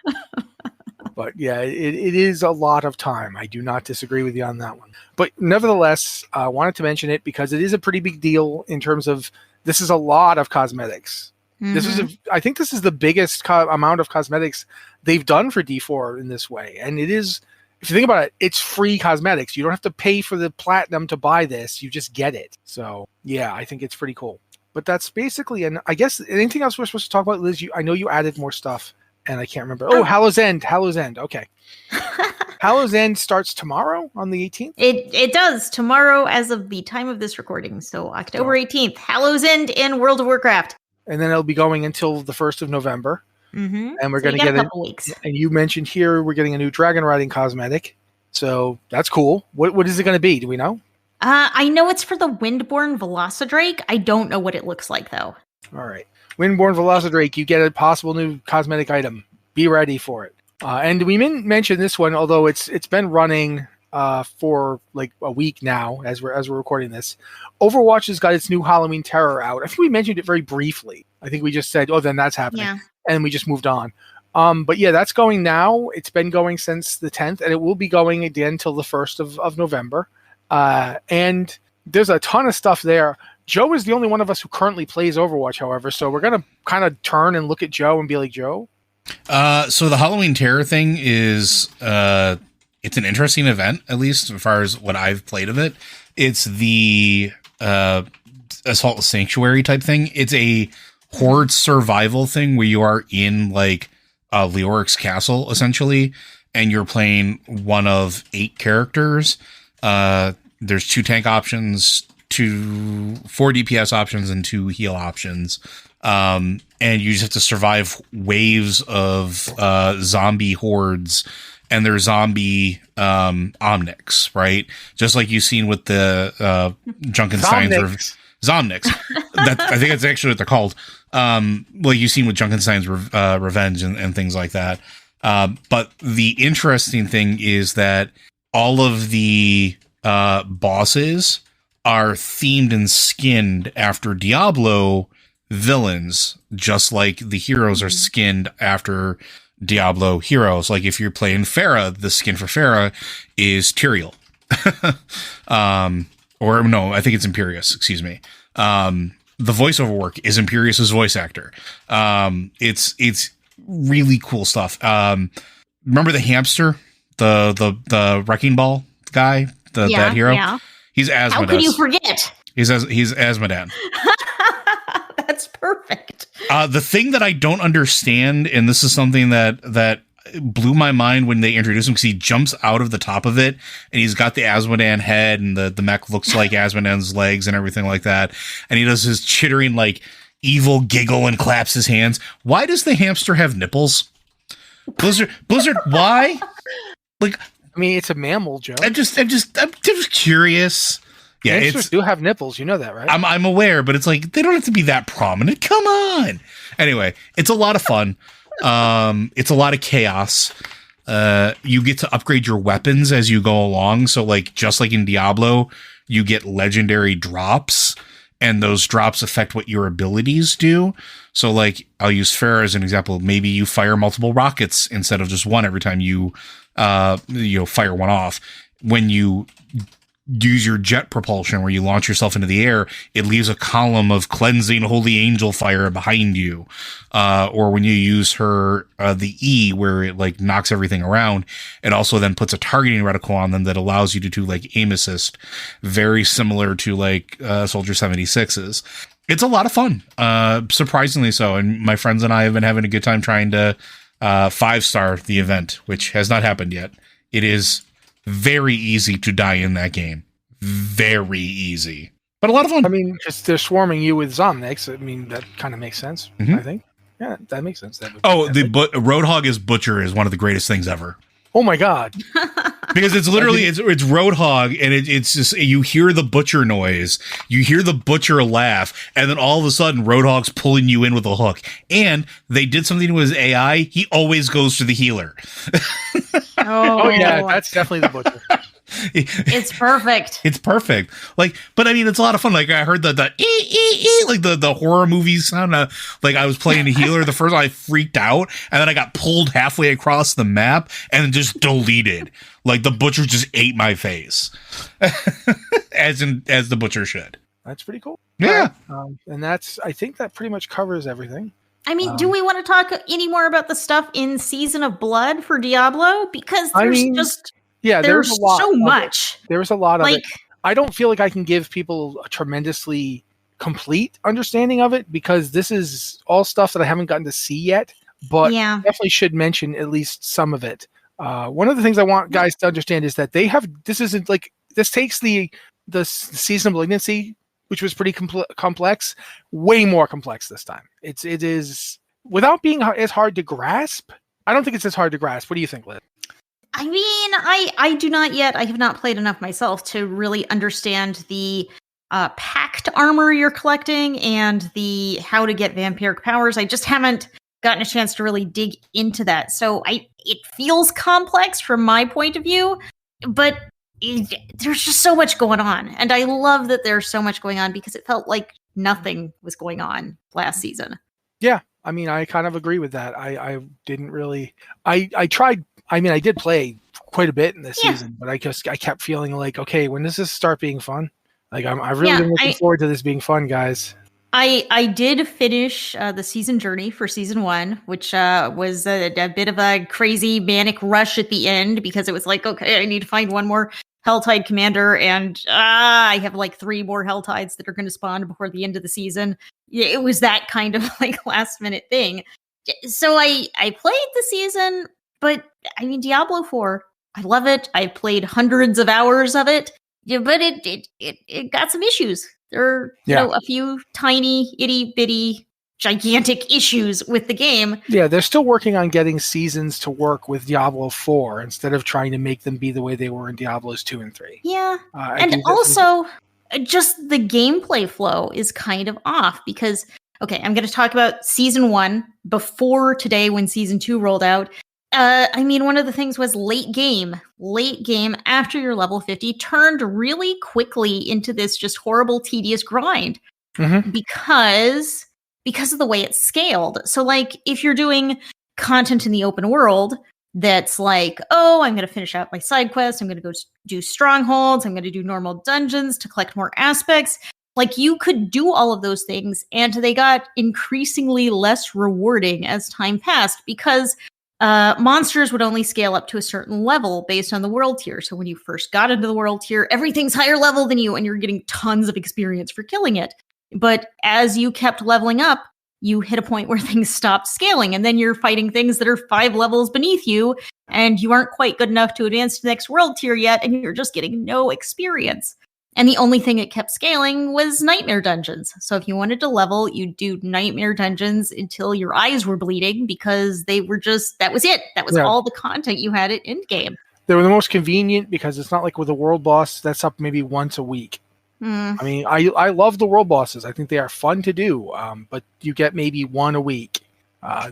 Speaker 1: But yeah, it is a lot of time. I do not disagree with you on that one. But nevertheless, I wanted to mention it because it is a pretty big deal in terms of this is a lot of cosmetics. I think this is the biggest amount of cosmetics they've done for D4 in this way, and it is. If you think about it, it's free cosmetics. You don't have to pay for the platinum to buy this. You just get it. So, yeah, I think it's pretty cool. But that's basically, and I guess anything else we're supposed to talk about, Liz? I know you added more stuff, and I can't remember. Oh, Hallow's End. Okay. Hallow's End starts tomorrow on the 18th?
Speaker 2: It does. Tomorrow as of the time of this recording. So, October 18th. Hallow's End in World of Warcraft.
Speaker 1: And then it'll be going until the 1st of November.
Speaker 2: Mm-hmm.
Speaker 1: And we're going to get
Speaker 2: a couple weeks.
Speaker 1: And you mentioned here we're getting a new dragon riding cosmetic. So that's cool. What is it going to be? Do we know?
Speaker 2: I know it's for the Windborn Velocidrake. I don't know what it looks like though.
Speaker 1: All right. Windborn Velocidrake, you get a possible new cosmetic item. Be ready for it. And we mentioned this one, although it's been running for like a week now as we're recording this. Overwatch has got its new Halloween Terror out. I think we mentioned it very briefly. I think we just said, "Oh, then that's happening," and we just moved on. But yeah, that's going now. It's been going since the 10th, and it will be going again till the 1st of November. And there's a ton of stuff there. Joe is the only one of us who currently plays Overwatch, however, so we're going to kind of turn and look at Joe and be like, Joe?
Speaker 3: So the Halloween Terror thing is, it's an interesting event, at least as far as what I've played of it. It's the Assault Sanctuary type thing. It's a horde survival thing where you are in like Leoric's castle, essentially, and you're playing one of 8 characters. There's 2 tank options, 4 DPS options, and 2 heal options. And you just have to survive waves of zombie hordes and their zombie omnics, right? Just like you've seen with the Junkenstein's Zomnics. I think that's actually what they're called. Like you've seen with Junkenstein's Revenge and things like that. But the interesting thing is that all of the bosses are themed and skinned after Diablo villains, just like the heroes are skinned after Diablo heroes. Like if you're playing Pharah, the skin for Pharah is Tyrael. Or no, I think it's Imperius, excuse me. The voiceover work is Imperius's voice actor. It's really cool stuff. Remember the hamster, the wrecking ball guy, that hero? Yeah. He's Asmodeus.
Speaker 2: How could you forget?
Speaker 3: He's Asmodan.
Speaker 2: That's perfect.
Speaker 3: The thing that I don't understand, and this is something that blew my mind when they introduced him, because he jumps out of the top of it, and he's got the Asmodan head, and the mech looks like Asmodan's legs and everything like that. And he does his chittering, like, evil giggle and claps his hands. Why does the hamster have nipples? Blizzard, why? Like,
Speaker 1: I mean, it's a mammal, Joe.
Speaker 3: I'm just curious. Yeah,
Speaker 1: hamsters do have nipples. You know that, right?
Speaker 3: I'm aware, but it's like they don't have to be that prominent. Come on. Anyway, it's a lot of fun. It's a lot of chaos. You get to upgrade your weapons as you go along. So, like, just like in Diablo, you get legendary drops, and those drops affect what your abilities do. So, like, I'll use Pharah as an example. Maybe you fire multiple rockets instead of just one every time you fire one off. When you use your jet propulsion, where you launch yourself into the air, it leaves a column of cleansing holy angel fire behind you. Or when you use her, the E, where it like knocks everything around, it also then puts a targeting reticle on them that allows you to do like aim assist, very similar to like Soldier 76's. It's a lot of fun, surprisingly so. And my friends and I have been having a good time trying to 5-star the event, which has not happened yet. It is very easy to die in that game. Very easy. But a lot of fun.
Speaker 1: I mean, just they're swarming you with Zomnics. I mean, that kind of makes sense, I think. Yeah, that makes sense.
Speaker 3: Roadhog as Butcher is one of the greatest things ever.
Speaker 1: Oh my god.
Speaker 3: Because it's literally, it's Roadhog, and it's just, you hear the Butcher noise, you hear the Butcher laugh, and then all of a sudden, Roadhog's pulling you in with a hook. And they did something to his AI, he always goes to the healer.
Speaker 1: Oh yeah, that's definitely the Butcher.
Speaker 2: It's perfect.
Speaker 3: It's perfect. Like, but I mean, it's a lot of fun. Like, I heard the like the horror movie sound. Like, I was playing a healer. The first time I freaked out, and then I got pulled halfway across the map and just deleted. Like, the Butcher just ate my face, as the Butcher should.
Speaker 1: That's pretty cool.
Speaker 3: Yeah,
Speaker 1: and I think that pretty much covers everything.
Speaker 2: I mean, do we want to talk any more about the stuff in Season of Blood for Diablo? Because there's
Speaker 1: a lot.
Speaker 2: So much.
Speaker 1: There's a lot of it. I don't feel like I can give people a tremendously complete understanding of it, because this is all stuff that I haven't gotten to see yet, but definitely should mention at least some of it. One of the things I want guys to understand is that this takes the Season of Malignancy, which was pretty complex, way more complex this time. It is, without being as hard to grasp. I don't think it's as hard to grasp. What do you think, Liz?
Speaker 2: I mean, I do not yet. I have not played enough myself to really understand the packed armor you're collecting and the how to get vampiric powers. I just haven't gotten a chance to really dig into that. So it feels complex from my point of view, but there's just so much going on. And I love that there's so much going on because it felt like nothing was going on last season.
Speaker 1: Yeah. I mean, I kind of agree with that. I didn't really, I tried, I mean, I did play quite a bit in this season, but I kept feeling like, okay, when does this start being fun? Like I'm really looking forward to this being fun, guys.
Speaker 2: I did finish the season journey for season 1, which was a bit of a crazy manic rush at the end because it was like, okay, I need to find one more Helltide commander, and I have like 3 more Helltides that are going to spawn before the end of the season. It was that kind of like last minute thing. So I played the season, but I mean, Diablo 4, I love it. I played hundreds of hours of it, but it got some issues. There are a few tiny, itty bitty, gigantic issues with the game.
Speaker 1: Yeah, they're still working on getting seasons to work with Diablo 4 instead of trying to make them be the way they were in Diablos 2 and 3.
Speaker 2: Yeah. And also, just the gameplay flow is kind of off because, okay, I'm going to talk about season 1 before today when season 2 rolled out. I mean, one of the things was late game after you're level 50 turned really quickly into this just horrible, tedious grind because of the way it's scaled. So like if you're doing content in the open world, that's like, oh, I'm going to finish out my side quest. I'm going to go do strongholds. I'm going to do normal dungeons to collect more aspects. Like you could do all of those things and they got increasingly less rewarding as time passed because monsters would only scale up to a certain level based on the world tier. So when you first got into the world tier, everything's higher level than you and you're getting tons of experience for killing it. But as you kept leveling up, you hit a point where things stopped scaling and then you're fighting things that are 5 levels beneath you and you aren't quite good enough to advance to the next world tier yet and you're just getting no experience. And the only thing it kept scaling was nightmare dungeons. So if you wanted to level, you'd do nightmare dungeons until your eyes were bleeding because they were just, that was it. That was all the content you had at end game.
Speaker 1: They were the most convenient because it's not like with a world boss that's up maybe once a week. I mean, I love the world bosses. I think they are fun to do, but you get maybe one a week.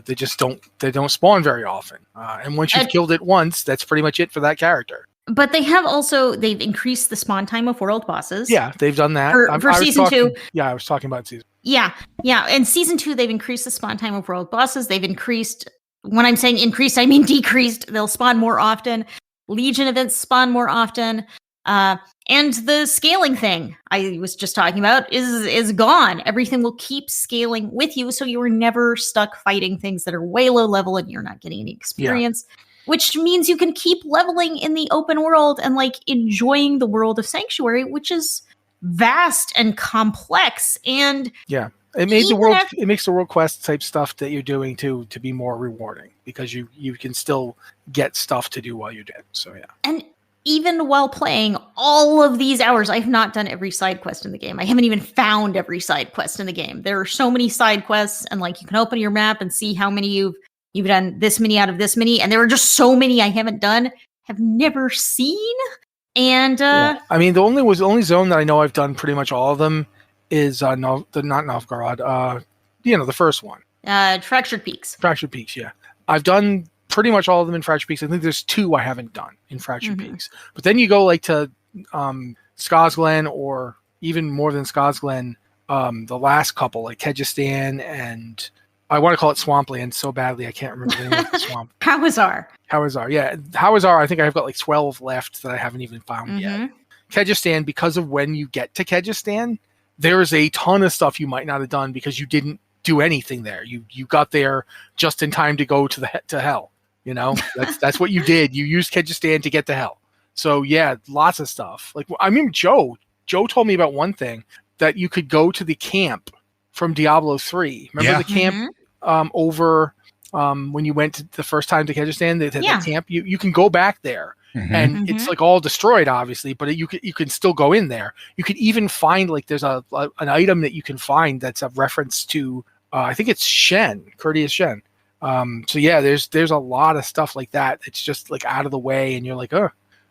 Speaker 1: They don't spawn very often. And once you've killed it once, that's pretty much it for that character.
Speaker 2: But they've increased the spawn time of world bosses.
Speaker 1: Yeah, they've done that.
Speaker 2: For season 2.
Speaker 1: Yeah, I was talking about season.
Speaker 2: Yeah. And season 2, they've increased the spawn time of world bosses. They've increased, when I'm saying increased, I mean decreased. They'll spawn more often. Legion events spawn more often. And the scaling thing I was just talking about is gone. Everything will keep scaling with you, so you are never stuck fighting things that are way low level and you're not getting any experience. Yeah. Which means you can keep leveling in the open world and like enjoying the world of Sanctuary, which is vast and complex. And
Speaker 1: it makes the world quest type stuff that you're doing to be more rewarding because you can still get stuff to do while you're dead. So yeah.
Speaker 2: And even while playing all of these hours, I've not done every side quest in the game. I haven't even found every side quest in the game. There are so many side quests, and like you can open your map and see how many you've done this many out of this many, and there are just so many I haven't done, have never seen. And
Speaker 1: I mean, the only zone that I know I've done pretty much all of them is not Novgorod. The first one.
Speaker 2: Fractured Peaks.
Speaker 1: Fractured Peaks, yeah. I've done pretty much all of them in Fractured Peaks. I think there's 2 I haven't done in Fractured Peaks. But then you go like to Skosglen, or even more than Skosglen, the last couple, like Kyrgyzstan, and I want to call it Swampland so badly I can't remember the name of the swamp.
Speaker 2: Hawazar,
Speaker 1: yeah. Hawazar, I think I've got like 12 left that I haven't even found yet. Kyrgyzstan, because of when you get to Kyrgyzstan, there is a ton of stuff you might not have done because you didn't do anything there. You got there just in time to go to hell. You know, that's what you did. You used Kyrgyzstan to get to hell. So yeah, lots of stuff. Like I mean, Joe told me about one thing, that you could go to the camp from Diablo 3. Remember the camp over when you went the first time to Kyrgyzstan? The camp. You can go back there. And it's like all destroyed, obviously, but you can still go in there. You could even find like there's an item that you can find that's a reference to I think it's Shen, Courteous Shen. So yeah, there's a lot of stuff like that. It's just like out of the way, and you're like,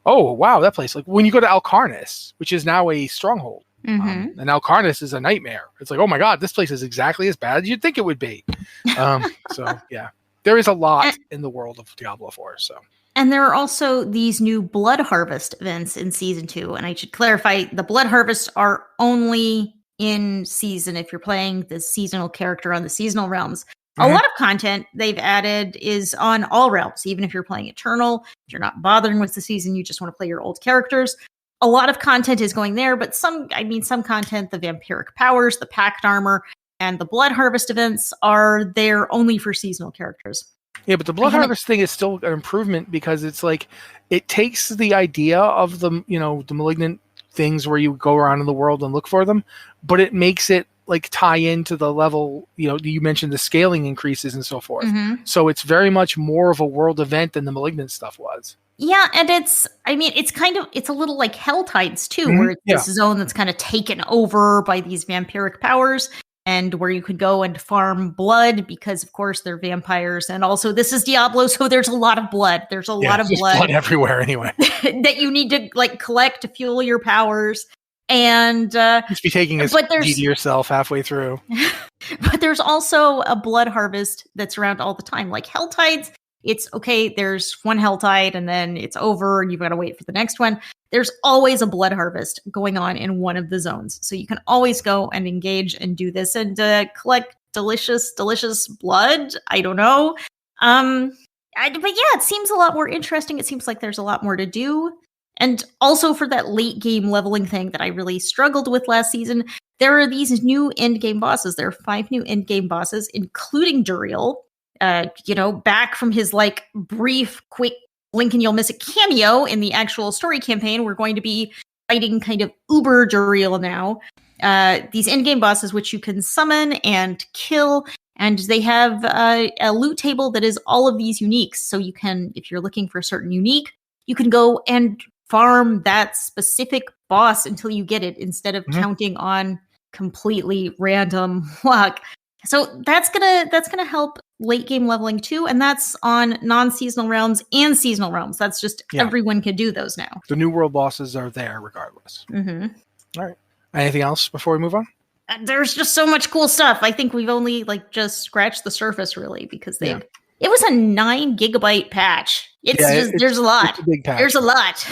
Speaker 1: oh wow, that place. Like when you go to Alcarnus, which is now a stronghold, and Alcarnus is a nightmare. It's like, oh my god, this place is exactly as bad as you'd think it would be. So yeah, there is a lot in the world of Diablo 4. So.
Speaker 2: And there are also these new Blood Harvest events in Season 2. And I should clarify, the Blood Harvests are only in Season if you're playing the seasonal character on the seasonal realms. A lot of content they've added is on all realms, even if you're playing Eternal, if you're not bothering with the season, you just want to play your old characters. A lot of content is going there, but some content, the Vampiric Powers, the Pact Armor, and the Blood Harvest events are there only for seasonal characters.
Speaker 1: Yeah, but the Blood Harvest thing is still an improvement because it's like, it takes the idea of the malignant things where you go around in the world and look for them, but it makes it like tie into the level, you mentioned the scaling increases and so forth. So it's very much more of a world event than the malignant stuff was. Yeah, and it's a little like Hell Tides too, where it's this zone that's kind of taken over by these vampiric powers, and where you could go and farm blood because, of course, they're vampires, and also this is Diablo, so there's a lot of blood. There's a lot of blood everywhere anyway
Speaker 2: that you need to like collect to fuel your powers. And
Speaker 1: just be taking a CD to yourself halfway through.
Speaker 2: But there's also a blood harvest that's around all the time. Like Hell Tides, it's okay, there's one Hell Tide and then it's over and you've got to wait for the next one. There's always a blood harvest going on in one of the zones. So you can always go and engage and do this and collect delicious blood. I don't know. But yeah, it seems a lot more interesting. It seems like there's a lot more to do. And also for that late game leveling thing that I really struggled with last season, there are these new end game bosses. There are 5 new end game bosses, including Duriel. Back from his like brief, quick blink and you'll miss it cameo in the actual story campaign. We're going to be fighting kind of uber Duriel now. These end game bosses, which you can summon and kill. And they have a loot table that is all of these uniques. So you can, if you're looking for a certain unique, you can go and farm that specific boss until you get it instead of counting on completely random luck. So that's gonna help late game leveling too, and that's on non-seasonal realms and seasonal realms. That's just everyone can do those now.
Speaker 1: The new world bosses are there regardless. All right. Anything else before we move on?
Speaker 2: There's just so much cool stuff. I think we've only just scratched the surface really because it was a 9 gigabyte patch. There's a lot.
Speaker 1: It's a big patch.
Speaker 2: There's a lot.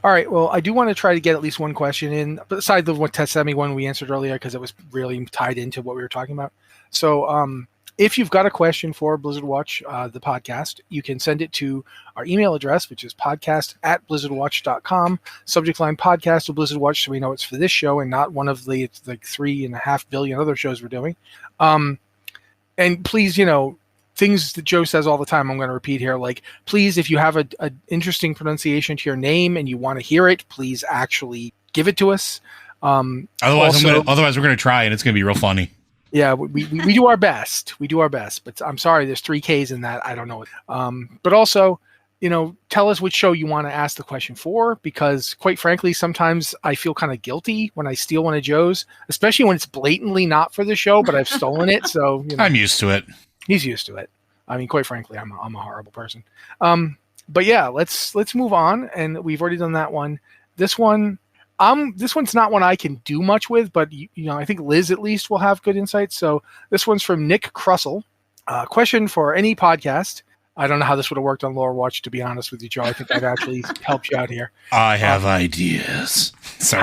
Speaker 1: All right. Well, I do want to try to get at least one question in, besides the one test semi one we answered earlier, because it was really tied into what we were talking about. So if you've got a question for Blizzard Watch, the podcast, you can send it to our email address, which is podcast@blizzardwatch.com. Subject line podcast of Blizzard Watch, so we know it's for this show and not one of the 3.5 billion other shows we're doing. And please, things that Joe says all the time, I'm going to repeat here. Like, please, if you have an interesting pronunciation to your name and you want to hear it, please actually give it to us.
Speaker 3: Otherwise, we're going to try, and it's going to be real funny.
Speaker 1: Yeah, we do our best. We do our best, but I'm sorry, there's 3 Ks in that. I don't know. But also, tell us which show you want to ask the question for, because quite frankly, sometimes I feel kind of guilty when I steal one of Joe's, especially when it's blatantly not for the show, but I've stolen it. So
Speaker 3: I'm used to it.
Speaker 1: He's used to it. I mean, quite frankly, I'm a horrible person. But yeah, let's move on. And we've already done that one. This one's not one I can do much with, but I think Liz at least will have good insights. So this one's from Nick Crussell. Question for any podcast. I don't know how this would have worked on Lore Watch, to be honest with you, Joe. I think I've actually helped you out here.
Speaker 3: I have ideas. Sorry.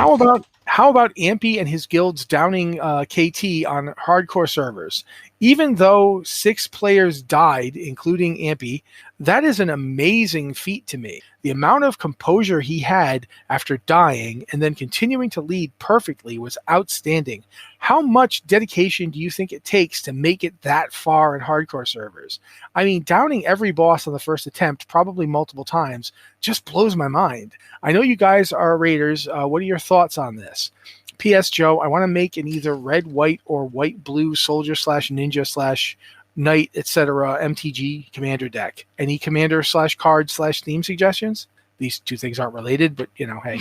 Speaker 1: How about Ampy and his guilds downing KT on hardcore servers? Even though 6 players died, including Ampy, that is an amazing feat to me. The amount of composure he had after dying and then continuing to lead perfectly was outstanding. How much dedication do you think it takes to make it that far in hardcore servers? I mean, downing every boss on the first attempt, probably multiple times, just blows my mind. I know you guys are raiders. What are your thoughts on this? P.S. Joe, I want to make an either red, white, or white, blue soldier / ninja / knight, etc. MTG commander deck. Any commander / card / theme suggestions? These 2 things aren't related, but hey,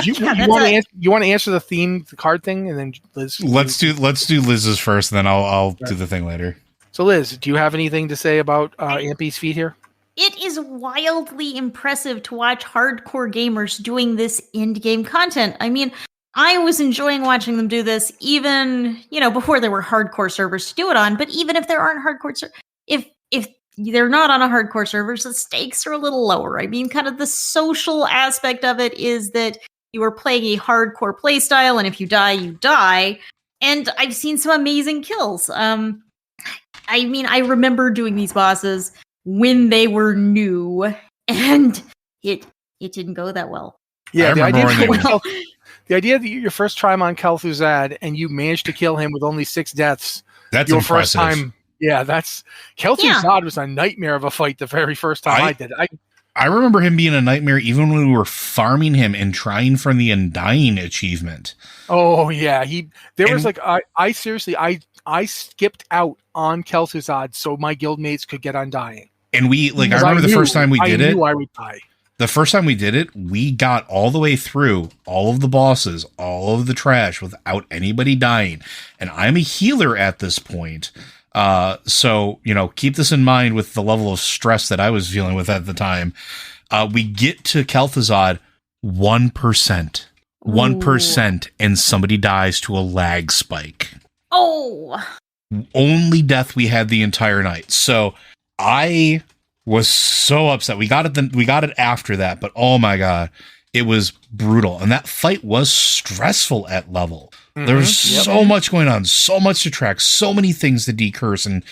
Speaker 1: you want to answer the card thing, and then Liz.
Speaker 3: Let's do Liz's first, and then I'll do the thing later.
Speaker 1: So Liz, do you have anything to say about Ampy's feat here?
Speaker 2: It is wildly impressive to watch hardcore gamers doing this end-game content. I mean, I was enjoying watching them do this even, before there were hardcore servers to do it on, but even if there aren't hardcore servers, if they're not on a hardcore server, the stakes are a little lower. I mean, kind of the social aspect of it is that you are playing a hardcore playstyle, and if you die, you die. And I've seen some amazing kills. I remember doing these bosses when they were new, and it didn't go that well.
Speaker 1: Yeah, the idea that your first time on Kel'Thuzad and you managed to kill him with only 6 deaths.
Speaker 3: That's
Speaker 1: your
Speaker 3: impressive.
Speaker 1: First time. Yeah, Kel'Thuzad was a nightmare of a fight the very first time I did it.
Speaker 3: I remember him being a nightmare even when we were farming him and trying for the Undying achievement.
Speaker 1: Oh yeah, I seriously skipped out on Kel'Thuzad so my guildmates could get Undying.
Speaker 3: And I remember the first time we did it.
Speaker 1: I would die.
Speaker 3: The first time we did it, we got all the way through all of the bosses, all of the trash without anybody dying. And I'm a healer at this point. So, keep this in mind with the level of stress that I was dealing with at the time. We get to Kel'Thuzad 1%. 1%, and somebody dies to a lag spike.
Speaker 2: Oh!
Speaker 3: Only death we had the entire night. So I was so upset. We got it after that, but oh my god, it was brutal. And that fight was stressful at level. Mm-hmm. There was so much going on, so much to track, so many things to decurse and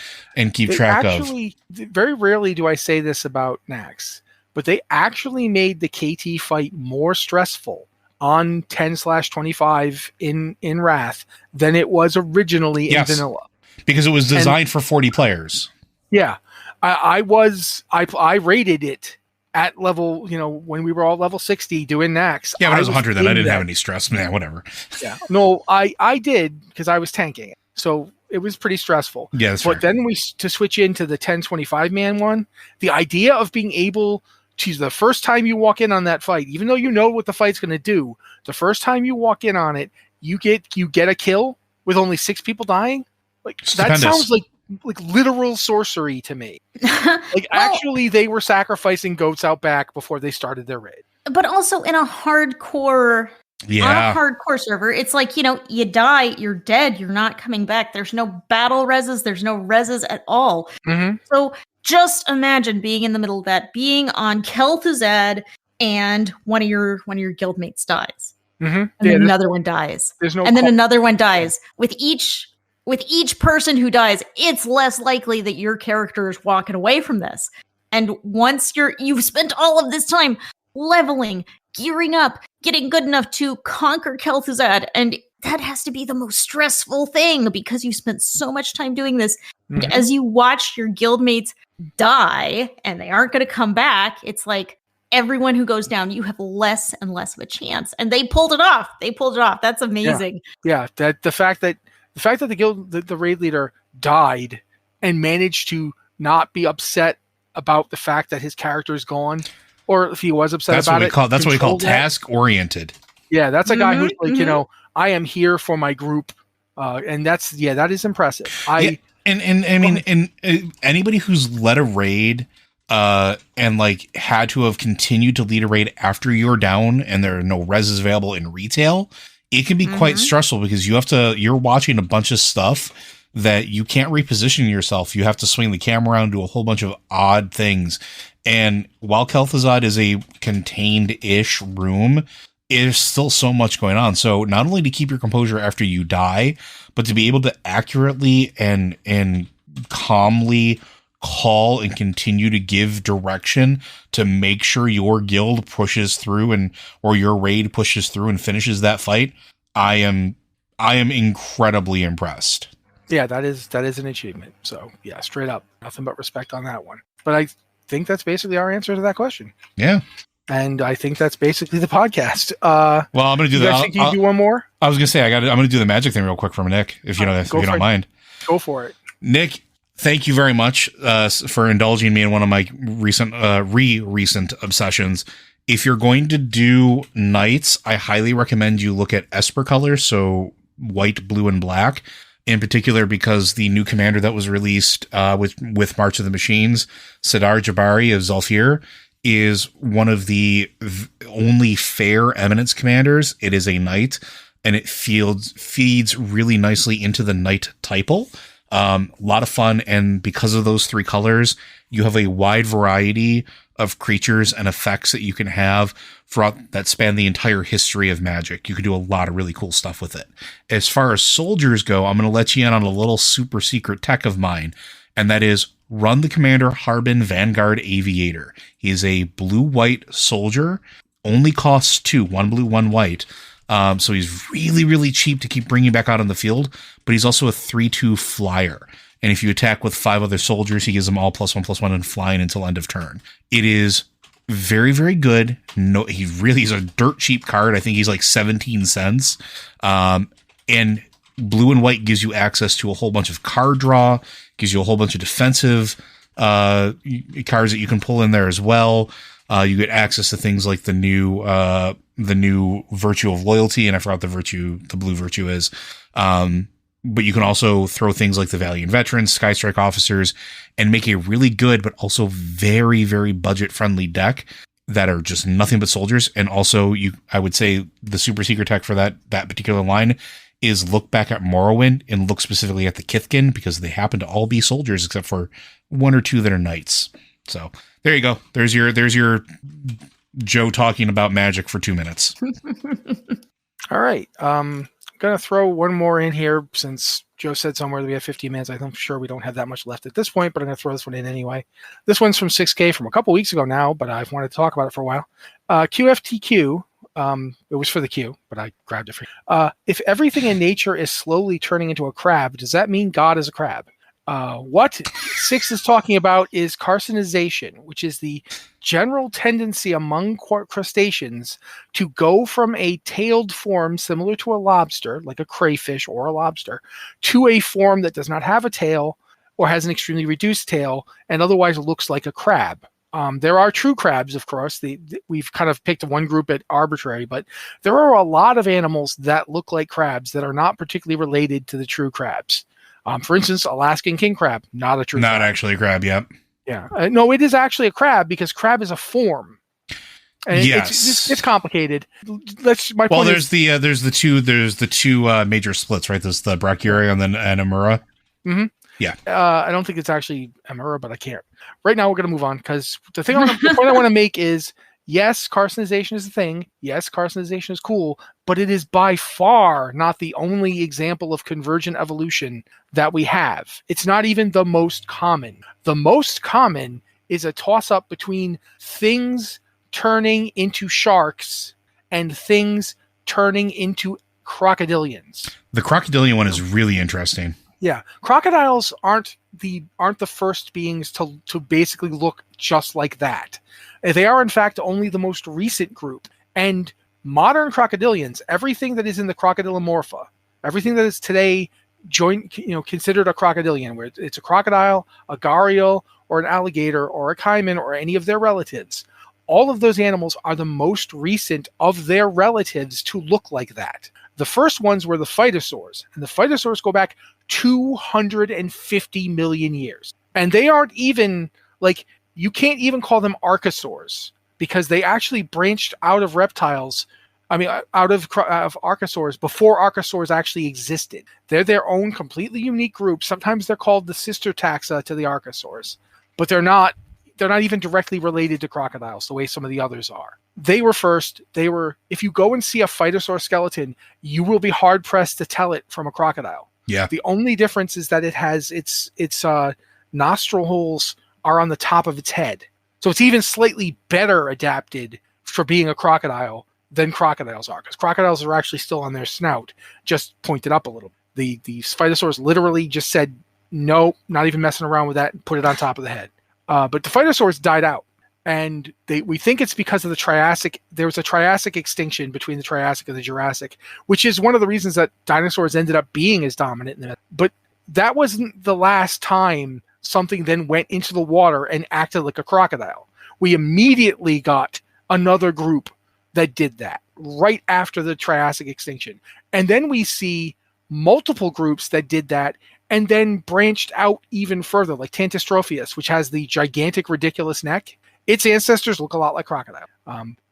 Speaker 3: keep track of.
Speaker 1: Very rarely do I say this about Nax, but they actually made the KT fight more stressful on 10/25 in Wrath than it was originally in Vanilla.
Speaker 3: Because it was designed for 40 players.
Speaker 1: Yeah. I rated it at level, when we were all level 60 doing Nax.
Speaker 3: Yeah, when I was 100 then I didn't have any stress. Man, whatever.
Speaker 1: Yeah. No, I did because I was tanking it. So it was pretty stressful.
Speaker 3: Yeah, that's
Speaker 1: But then to switch into the 10/25 man one, the idea of being able to, the first time you walk in on that fight, even though you know what the fight's going to do, the first time you walk in on it, you get a kill with only 6 people dying. That sounds like literal sorcery to me. Actually, they were sacrificing goats out back before they started their raid.
Speaker 2: But also in a hardcore server, it's like, you die, you're dead, you're not coming back. There's no battle reses, there's no reses at all.
Speaker 1: Mm-hmm.
Speaker 2: So just imagine being in the middle of that, being on Kel'Thuzad, and one of your guildmates dies.
Speaker 1: Mm-hmm.
Speaker 2: And then another one dies. And then another one dies. With each person who dies, it's less likely that your character is walking away from this. And once you've spent all of this time leveling, gearing up, getting good enough to conquer Kel'Thuzad, and that has to be the most stressful thing because you spent so much time doing this. Mm-hmm. And as you watch your guildmates die and they aren't going to come back, it's like everyone who goes down, you have less and less of a chance. And they pulled it off. That's amazing.
Speaker 1: Yeah. The fact that the raid leader died and managed to not be upset about the fact that his character is gone, or if he was upset about it.
Speaker 3: That's what we call task oriented.
Speaker 1: Yeah, that's a guy who's like, I am here for my group, and that is impressive.
Speaker 3: Anybody who's led a raid and had to have continued to lead a raid after you're down and there are no reses available in retail, it can be quite stressful because you're watching a bunch of stuff that you can't reposition yourself. You have to swing the camera around, do a whole bunch of odd things. And while Kel'Thuzad is a contained-ish room, there's still so much going on. So not only to keep your composure after you die, but to be able to accurately and calmly call and continue to give direction to make sure your guild pushes through or your raid pushes through and finishes that fight. I am incredibly impressed.
Speaker 1: Yeah, that is an achievement. So yeah, straight up, nothing but respect on that one. But I think that's basically our answer to that question.
Speaker 3: Yeah.
Speaker 1: And I think that's basically the podcast.
Speaker 3: Well, I'm going to do that.
Speaker 1: Can you do one more?
Speaker 3: I was going to say, I'm going to do the magic thing real quick from Nick, if you don't mind.
Speaker 1: Go for it.
Speaker 3: Nick, thank you very much for indulging me in one of my recent obsessions. If you're going to do knights, I highly recommend you look at Esper colors, so white, blue, and black. in particular because the new commander that was released with March of the Machines, Sidar Jabari of Zulfir, is one of the only fair Eminence commanders. It is a knight, and it feeds really nicely into the knight typal. A lot of fun, and because of those 3 colors, you have a wide variety of creatures and effects that you can have throughout that span the entire history of Magic. You can do a lot of really cool stuff with it. As far as soldiers go, I'm going to let you in on a little super secret tech of mine, and that is run the Commander Harbin Vanguard Aviator. He is a blue-white soldier, only costs 2, 1 blue, 1 white. So he's really, really cheap to keep bringing back out on the field, but he's also a 3/2 flyer. And if you attack with 5 other soldiers, he gives them all +1/+1 and flying until end of turn. It is very, very good. No, he's a dirt cheap card. I think he's like 17 cents. And blue and white gives you access to a whole bunch of card draw, gives you a whole bunch of defensive cards that you can pull in there as well. You get access to things like the new Virtue of Loyalty, and I forgot the blue virtue is. But you can also throw things like the Valiant Veterans, Skystrike Officers, and make a really good but also very, very budget-friendly deck that are just nothing but soldiers. And also, I would say the super secret tech for that particular line is look back at Morrowind and look specifically at the Kithkin, because they happen to all be soldiers except for 1 or 2 that are knights. So there you go. There's your Joe talking about Magic for 2 minutes.
Speaker 1: All right. Going to throw one more in here since Joe said somewhere that we have 15 minutes. I'm sure we don't have that much left at this point, but I'm going to throw this one in anyway. This one's from 6K from a couple weeks ago now, but I've wanted to talk about it for a while. QFTQ. It was for the Q, but I grabbed it for you. If everything in nature is slowly turning into a crab, does that mean God is a crab? What 6 is talking about is carcinization, which is the general tendency among crustaceans to go from a tailed form similar to a lobster, like a crayfish or a lobster, to a form that does not have a tail or has an extremely reduced tail and otherwise looks like a crab. There are true crabs, of course. We've kind of picked one group at arbitrary, but there are a lot of animals that look like crabs that are not particularly related to the true crabs. For instance, Alaskan king crab, not a true crab.
Speaker 3: Not actually a crab, yep.
Speaker 1: Yeah. No, it is actually a crab because crab is a form. And
Speaker 3: yes.
Speaker 1: It's complicated. There's the two major splits, right? There's the Brachyuria and then Amura.
Speaker 2: Mm-hmm.
Speaker 3: Yeah.
Speaker 1: I don't think it's actually Amura, but I can't. Right now, we're going to move on because the point I want to make is, yes, carcinization is a thing. Yes, carcinization is cool, but it is by far not the only example of convergent evolution that we have. It's not even the most common. The most common is a toss-up between things turning into sharks and things turning into crocodilians.
Speaker 3: The crocodilian one is really interesting.
Speaker 1: Yeah, crocodiles aren't the first beings to basically look just like that. They are, in fact, only the most recent group. And modern crocodilians, everything that is in the crocodilomorpha, everything that is today considered a crocodilian, where it's a crocodile, a gharial, or an alligator, or a caiman, or any of their relatives, all of those animals are the most recent of their relatives to look like that. The first ones were the phytosaurs, and the phytosaurs go back 250 million years. And they aren't even, you can't even call them archosaurs, because they actually branched out of reptiles, out of archosaurs before archosaurs actually existed. They're their own completely unique group. Sometimes they're called the sister taxa to the archosaurs, but they're not even directly related to crocodiles the way some of the others are. They were first. If you go and see a phytosaur skeleton, you will be hard pressed to tell it from a crocodile.
Speaker 3: Yeah.
Speaker 1: The only difference is that it has its nostril holes are on the top of its head. So it's even slightly better adapted for being a crocodile than crocodiles are, because crocodiles are actually still on their snout, just pointed up a little. The phytosaurs literally just said, no, not even messing around with that, and put it on top of the head. But the phytosaurs died out. And we think it's because of the Triassic. There was a Triassic extinction between the Triassic and the Jurassic, which is one of the reasons that dinosaurs ended up being as dominant. But that wasn't the last time something then went into the water and acted like a crocodile. We immediately got another group that did that right after the Triassic extinction. And then we see multiple groups that did that and then branched out even further, like Tantistropheus, which has the gigantic, ridiculous neck. Its ancestors look a lot like crocodile.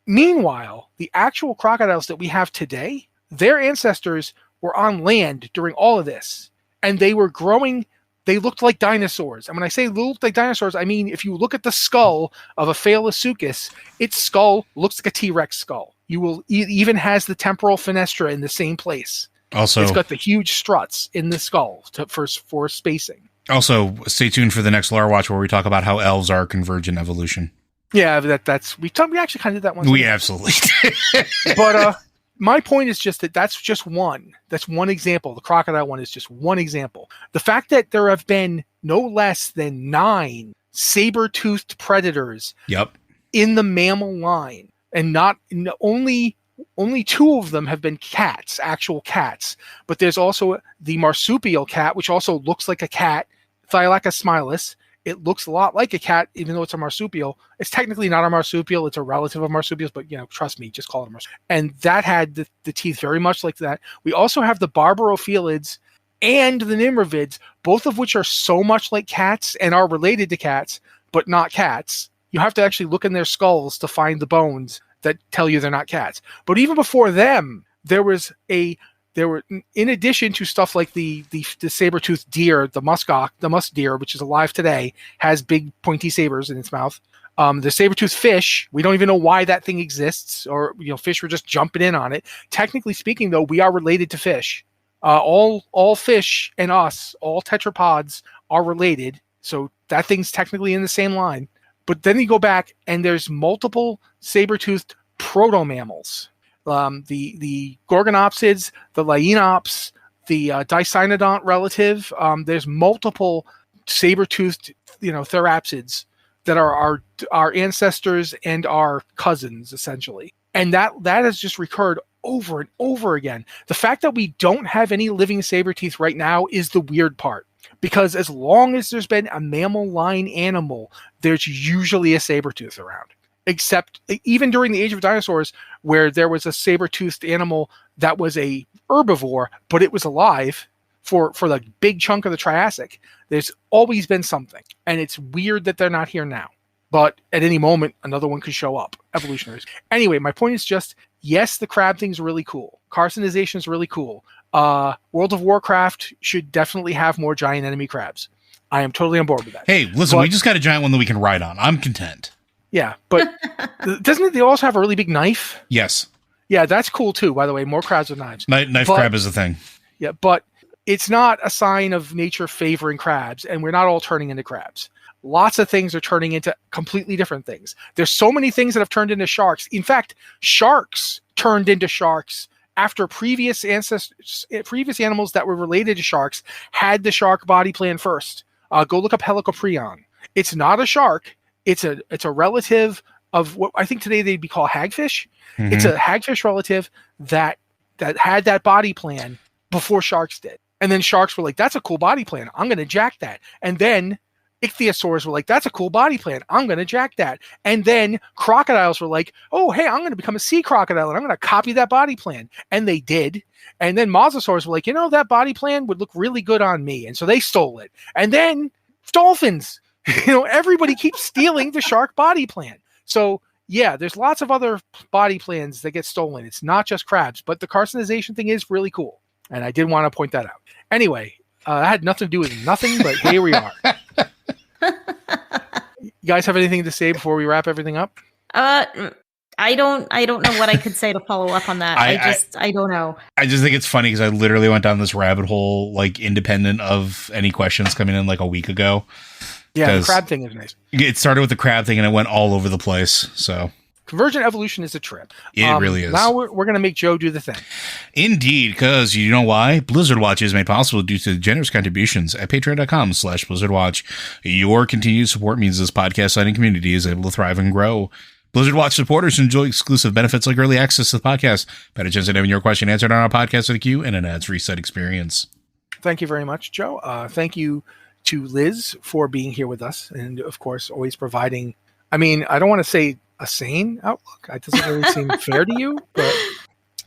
Speaker 1: Meanwhile, the actual crocodiles that we have today, their ancestors were on land during all of this, and they were growing. They looked like dinosaurs. And when I say looked like dinosaurs, I mean if you look at the skull of a Phaeolasuchus, its skull looks like a T-Rex skull. It even has the temporal fenestra in the same place.
Speaker 3: Also,
Speaker 1: it's got the huge struts in the skull for spacing.
Speaker 3: Also, stay tuned for the next Lore Watch where we talk about how elves are convergent evolution.
Speaker 1: Yeah, we actually kind of did that once.
Speaker 3: We absolutely did.
Speaker 1: But my point is just that's just one. That's one example. The crocodile one is just one example. The fact that there have been no less than 9 saber-toothed predators in the mammal line, and only 2 of them have been cats, actual cats. But there's also the marsupial cat, which also looks like a cat, Thylacus smilus. It looks a lot like a cat, even though it's a marsupial. It's technically not a marsupial. It's a relative of marsupials, but, trust me, just call it a marsupial. And that had the teeth very much like that. We also have the barbarophilids and the nimrovids, both of which are so much like cats and are related to cats, but not cats. You have to actually look in their skulls to find the bones that tell you they're not cats. But even before them, there were, in addition to stuff like the saber-toothed deer, the musk deer, which is alive today, has big pointy sabers in its mouth. The saber-toothed fish, we don't even know why that thing exists, or fish were just jumping in on it. Technically speaking, though, we are related to fish. All fish and us, all tetrapods are related, so that thing's technically in the same line. But then you go back, and there's multiple saber-toothed proto-mammals. The Gorgonopsids, the Laenops, the Dicynodont relative. There's multiple saber-toothed, therapsids that are our ancestors and our cousins, essentially. And that has just recurred over and over again. The fact that we don't have any living saber-teeth right now is the weird part. Because as long as there's been a mammal line animal, there's usually a saber-tooth around. Except even during the age of dinosaurs, where there was a saber-toothed animal that was a herbivore, but it was alive for the big chunk of the Triassic. There's always been something. And it's weird that they're not here now. But at any moment, another one could show up. Evolutionaries. Anyway, my point is just, yes, the crab thing's really cool. Carcinization is really cool. World of Warcraft should definitely have more giant enemy crabs. I am totally on board with that.
Speaker 3: Hey, listen, we just got a giant one that we can ride on. I'm content.
Speaker 1: Yeah, but doesn't they also have a really big knife?
Speaker 3: Yes.
Speaker 1: Yeah, that's cool too, by the way. More crabs with knives.
Speaker 3: Knife crab is a thing.
Speaker 1: Yeah, but it's not a sign of nature favoring crabs, and we're not all turning into crabs. Lots of things are turning into completely different things. There's so many things that have turned into sharks. In fact, sharks turned into sharks after previous animals that were related to sharks had the shark body plan first. Go look up Helicoprion. It's not a shark. It's a relative of what I think today they'd be called hagfish. Mm-hmm. It's a hagfish relative that had that body plan before sharks did. And then sharks were like, that's a cool body plan. I'm going to jack that. And then ichthyosaurs were like, that's a cool body plan. I'm going to jack that. And then crocodiles were like, oh, hey, I'm going to become a sea crocodile and I'm going to copy that body plan. And they did. And then mosasaurs were like, that body plan would look really good on me. And so they stole it. And then dolphins, everybody keeps stealing the shark body plan. So yeah, there's lots of other body plans that get stolen. It's not just crabs, but the carcinization thing is really cool. And I did want to point that out. Anyway, that had nothing to do with nothing, but here we are. You guys have anything to say before we wrap everything up?
Speaker 2: I don't know what I could say to follow up on that. I don't know.
Speaker 3: I just think it's funny because I literally went down this rabbit hole, like independent of any questions coming in like a week ago.
Speaker 1: Yeah, the crab thing is nice.
Speaker 3: It started with the crab thing and it went all over the place. So
Speaker 1: Convergent evolution is a trip.
Speaker 3: It really is.
Speaker 1: Now we're going to make Joe do the thing.
Speaker 3: Indeed, because you know why? Blizzard Watch is made possible due to generous contributions at patreon.com/BlizzardWatch. Your continued support means this podcast site and community is able to thrive and grow. Blizzard Watch supporters enjoy exclusive benefits like early access to the podcast, better chance at having your question answered on our podcast of the queue, and an ads reset experience.
Speaker 1: Thank you very much, Joe. Thank you to Liz for being here with us, and of course, always providing, I don't want to say a sane outlook. It doesn't really seem fair to you, but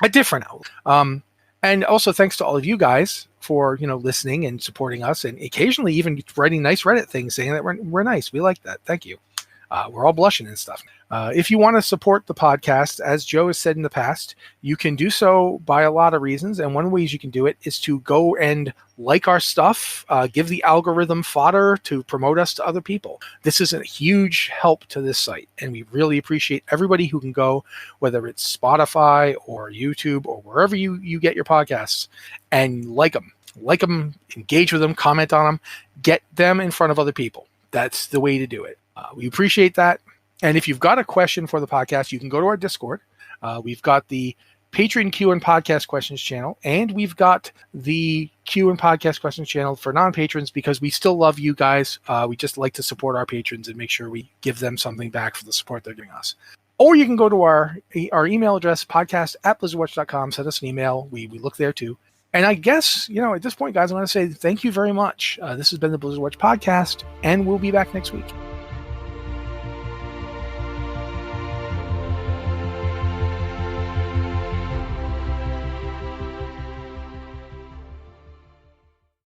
Speaker 1: a different outlook. And also thanks to all of you guys for, listening and supporting us, and occasionally even writing nice Reddit things saying that we're nice. We like that. Thank you. We're all blushing and stuff. If you want to support the podcast, as Joe has said in the past, you can do so by a lot of reasons. And one of the ways you can do it is to go and like our stuff, give the algorithm fodder to promote us to other people. This is a huge help to this site. And we really appreciate everybody who can go, whether it's Spotify or YouTube or wherever you get your podcasts, and like them, engage with them, comment on them, get them in front of other people. That's the way to do it. We appreciate that. And if you've got a question for the podcast, you can go to our Discord. We've got the Patreon Q and Podcast Questions channel, and we've got the Q and Podcast Questions channel for non-patrons, because we still love you guys. We just like to support our patrons and make sure we give them something back for the support they're giving us. Or you can go to our email address, podcast@blizzardwatch.com. Send us an email. We look there too. And I guess, at this point, guys, I want to say thank you very much. This has been the Blizzard Watch podcast, and we'll be back next week.